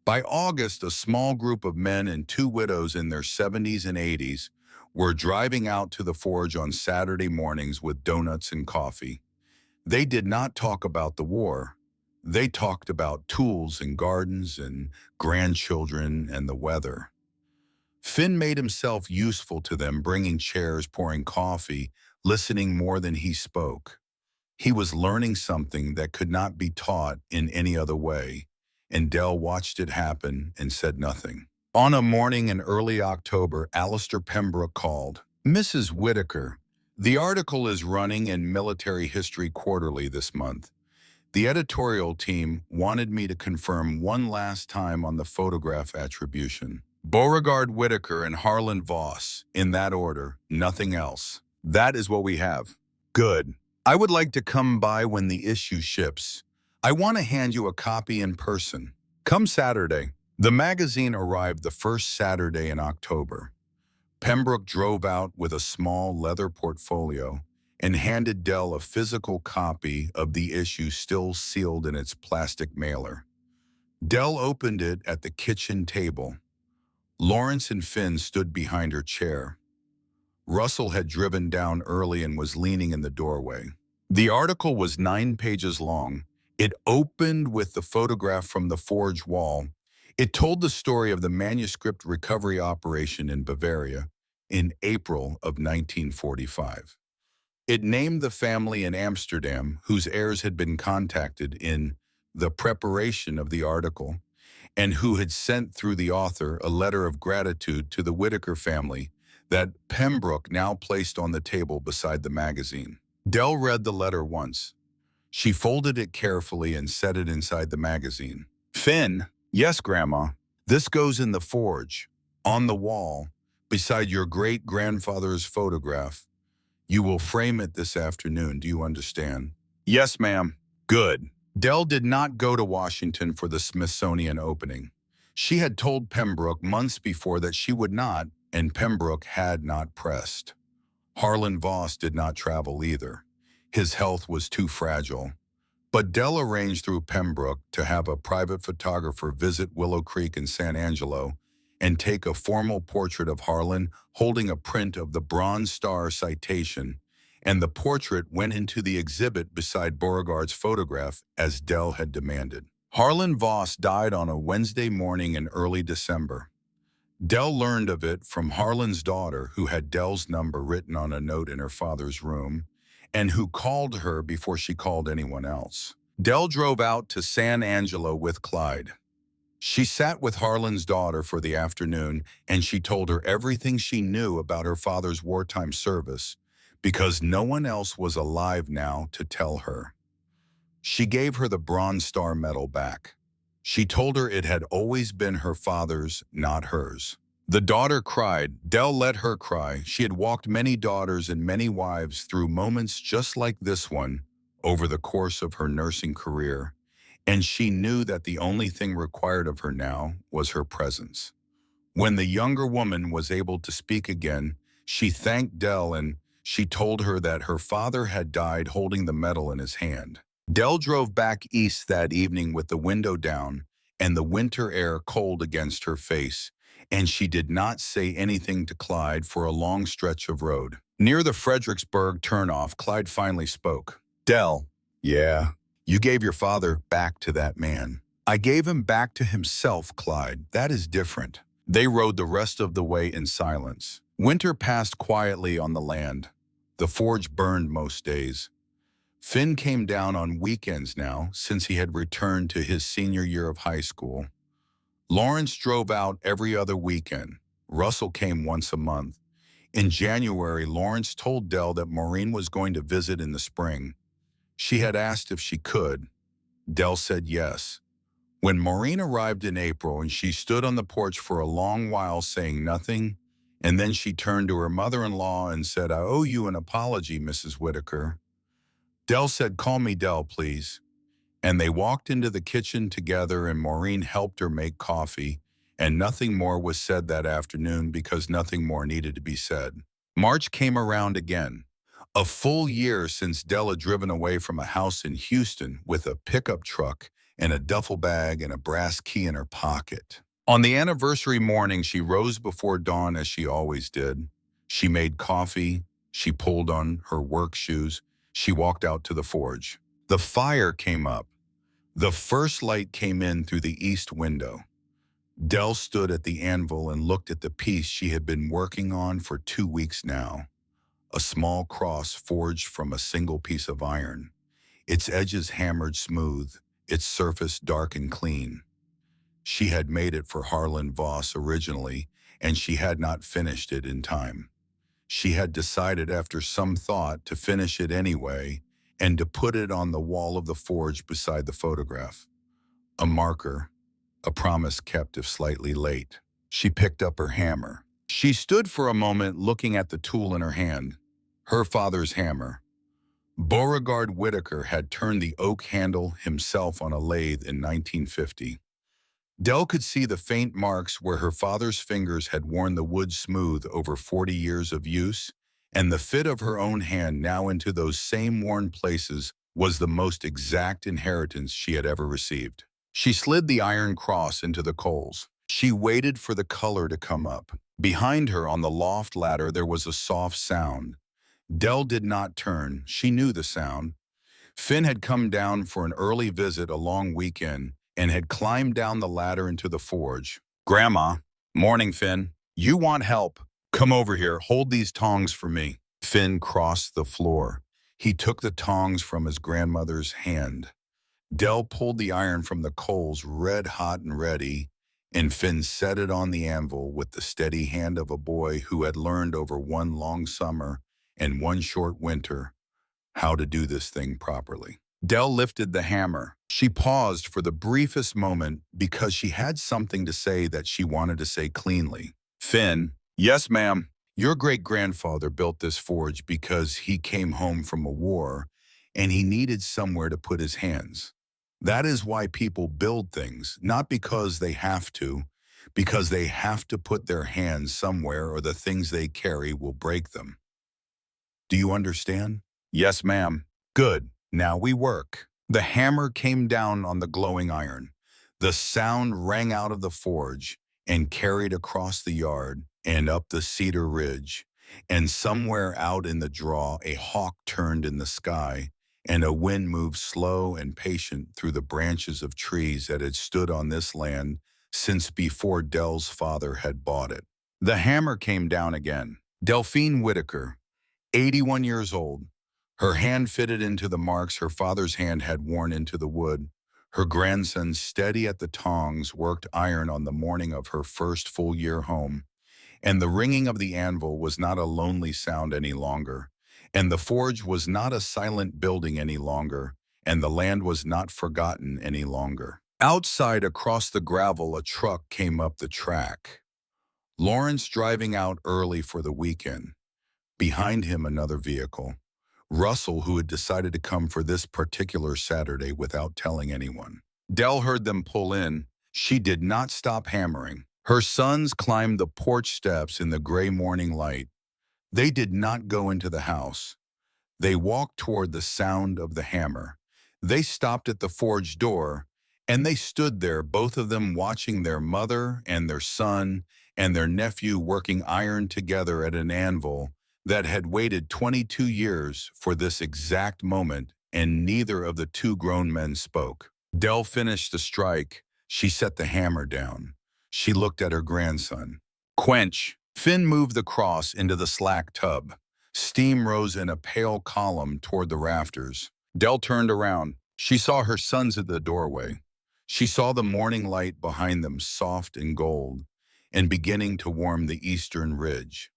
By August, a small group of men and two widows in their 70s and 80s were driving out to the forge on Saturday mornings with donuts and coffee. They did not talk about the war. They talked about tools and gardens and grandchildren and the weather. Finn made himself useful to them, bringing chairs, pouring coffee, listening more than he spoke. He was learning something that could not be taught in any other way, and Dell watched it happen and said nothing. On a morning in early October, Alistair Pembroke called. "Mrs. Whitaker, the article is running in Military History Quarterly this month. The editorial team wanted me to confirm one last time on the photograph attribution. Beauregard Whitaker and Harlan Voss, in that order, nothing else. That is what we have." "Good. I would like to come by when the issue ships. I want to hand you a copy in person. Come Saturday." The magazine arrived the first Saturday in October. Pembroke drove out with a small leather portfolio and handed Dell a physical copy of the issue, still sealed in its plastic mailer. Dell opened it at the kitchen table. Lawrence and Finn stood behind her chair. Russell had driven down early and was leaning in the doorway. The article was 9 pages long. It opened with the photograph from the forge wall. It told the story of the manuscript recovery operation in Bavaria in April of 1945. It named the family in Amsterdam whose heirs had been contacted in the preparation of the article and who had sent through the author a letter of gratitude to the Whitaker family that Pembroke now placed on the table beside the magazine. Dell read the letter once. She folded it carefully and set it inside the magazine. "Finn." "Yes, Grandma." "This goes in the forge, on the wall, beside your great-grandfather's photograph. You will frame it this afternoon, do you understand?" "Yes, ma'am." "Good." Dell did not go to Washington for the Smithsonian opening. She had told Pembroke months before that she would not, and Pembroke had not pressed. Harlan Voss did not travel either. His health was too fragile. But Dell arranged through Pembroke to have a private photographer visit Willow Creek in San Angelo and take a formal portrait of Harlan holding a print of the Bronze Star citation, and the portrait went into the exhibit beside Beauregard's photograph as Dell had demanded. Harlan Voss died on a Wednesday morning in early December. Dell learned of it from Harlan's daughter, who had Dell's number written on a note in her father's room, and who called her before she called anyone else. Dell drove out to San Angelo with Clyde. She sat with Harlan's daughter for the afternoon, and she told her everything she knew about her father's wartime service because no one else was alive now to tell her. She gave her the Bronze Star medal back. She told her it had always been her father's, not hers. The daughter cried. Dell let her cry. She had walked many daughters and many wives through moments just like this one over the course of her nursing career, and she knew that the only thing required of her now was her presence. When the younger woman was able to speak again, she thanked Dell and she told her that her father had died holding the medal in his hand. Dell drove back east that evening with the window down and the winter air cold against her face, and she did not say anything to Clyde for a long stretch of road. Near the Fredericksburg turnoff, Clyde finally spoke. Dell, yeah, you gave your father back to that man. I gave him back to himself, Clyde. That is different. They rode the rest of the way in silence. Winter passed quietly on the land. The forge burned most days. Finn came down on weekends now, since he had returned to his senior year of high school. Lawrence drove out every other weekend. Russell came once a month. In January, Lawrence told Dell that Maureen was going to visit in the spring. She had asked if she could. Dell said yes. When Maureen arrived in April and she stood on the porch for a long while saying nothing, and then she turned to her mother-in-law and said, I owe you an apology, Mrs. Whitaker. Dell said, call me Dell, please. And they walked into the kitchen together and Maureen helped her make coffee, and nothing more was said that afternoon because nothing more needed to be said. March came around again. A full year since Dell had driven away from a house in Houston with a pickup truck and a duffel bag and a brass key in her pocket. On the anniversary morning, she rose before dawn as she always did. She made coffee. She pulled on her work shoes. She walked out to the forge. The fire came up. The first light came in through the east window. Dell stood at the anvil and looked at the piece she had been working on for 2 weeks now. A small cross forged from a single piece of iron, its edges hammered smooth, its surface dark and clean. She had made it for Harlan Voss originally, and she had not finished it in time. She had decided after some thought to finish it anyway and to put it on the wall of the forge beside the photograph. A marker, a promise kept if slightly late. She picked up her hammer. She stood for a moment looking at the tool in her hand, her father's hammer. Beauregard Whitaker had turned the oak handle himself on a lathe in 1950. Dell could see the faint marks where her father's fingers had worn the wood smooth over 40 years of use, and the fit of her own hand now into those same worn places was the most exact inheritance she had ever received. She slid the iron cross into the coals. She waited for the color to come up. Behind her on the loft ladder there was a soft sound. Dell did not turn. She knew the sound. Finn had come down for an early visit a long weekend and had climbed down the ladder into the forge. Grandma, morning, Finn. You want help? Come over here. Hold these tongs for me. Finn crossed the floor. He took the tongs from his grandmother's hand. Dell pulled the iron from the coals red hot and ready, and Finn set it on the anvil with the steady hand of a boy who had learned over one long summer and one short winter how to do this thing properly. Dell lifted the hammer. She paused for the briefest moment because she had something to say that she wanted to say cleanly. Finn, yes, ma'am. Your great-grandfather built this forge because he came home from a war and he needed somewhere to put his hands. That is why people build things, not because they have to put their hands somewhere or the things they carry will break them. Do you understand? Yes, ma'am. Good. Now we work. The hammer came down on the glowing iron. The sound rang out of the forge and carried across the yard and up the cedar ridge. And somewhere out in the draw, a hawk turned in the sky, and a wind moved slow and patient through the branches of trees that had stood on this land since before Dell's father had bought it. The hammer came down again. Delphine Whitaker, 81 years old, Her hand fitted into the marks her father's hand had worn into the wood. Her grandson, steady at the tongs, worked iron on the morning of her first full year home. And the ringing of the anvil was not a lonely sound any longer. And the forge was not a silent building any longer. And the land was not forgotten any longer. Outside, across the gravel, a truck came up the track. Lawrence driving out early for the weekend. Behind him, another vehicle. Russell, who had decided to come for this particular Saturday without telling anyone. Dell heard them pull in. She did not stop hammering. Her sons climbed the porch steps in the gray morning light. They did not go into the house. They walked toward the sound of the hammer. They stopped at the forge door, and they stood there, both of them watching their mother and their son and their nephew working iron together at an anvil that had waited 22 years for this exact moment, and neither of the two grown men spoke. Dell finished the strike. She set the hammer down. She looked at her grandson. Quench. Finn moved the cross into the slack tub. Steam rose in a pale column toward the rafters. Dell turned around. She saw her sons at the doorway. She saw the morning light behind them, soft and gold, and beginning to warm the eastern ridge.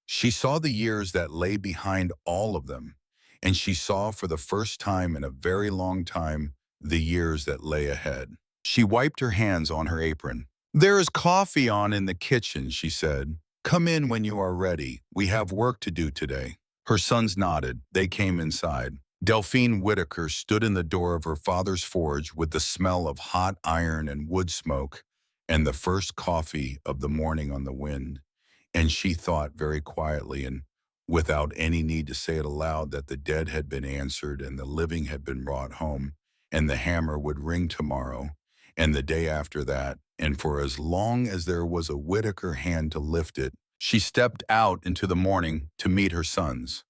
She saw the years that lay behind all of them, and she saw for the first time in a very long time the years that lay ahead. She wiped her hands on her apron. "There is coffee on in the kitchen," she said. "Come in when you are ready. We have work to do today." Her sons nodded. They came inside. Delphine Whitaker stood in the door of her father's forge with the smell of hot iron and wood smoke and the first coffee of the morning on the wind. And she thought very quietly and without any need to say it aloud that the dead had been answered and the living had been brought home, and the hammer would ring tomorrow and the day after that, and for as long as there was a Whitaker hand to lift it. She stepped out into the morning to meet her sons.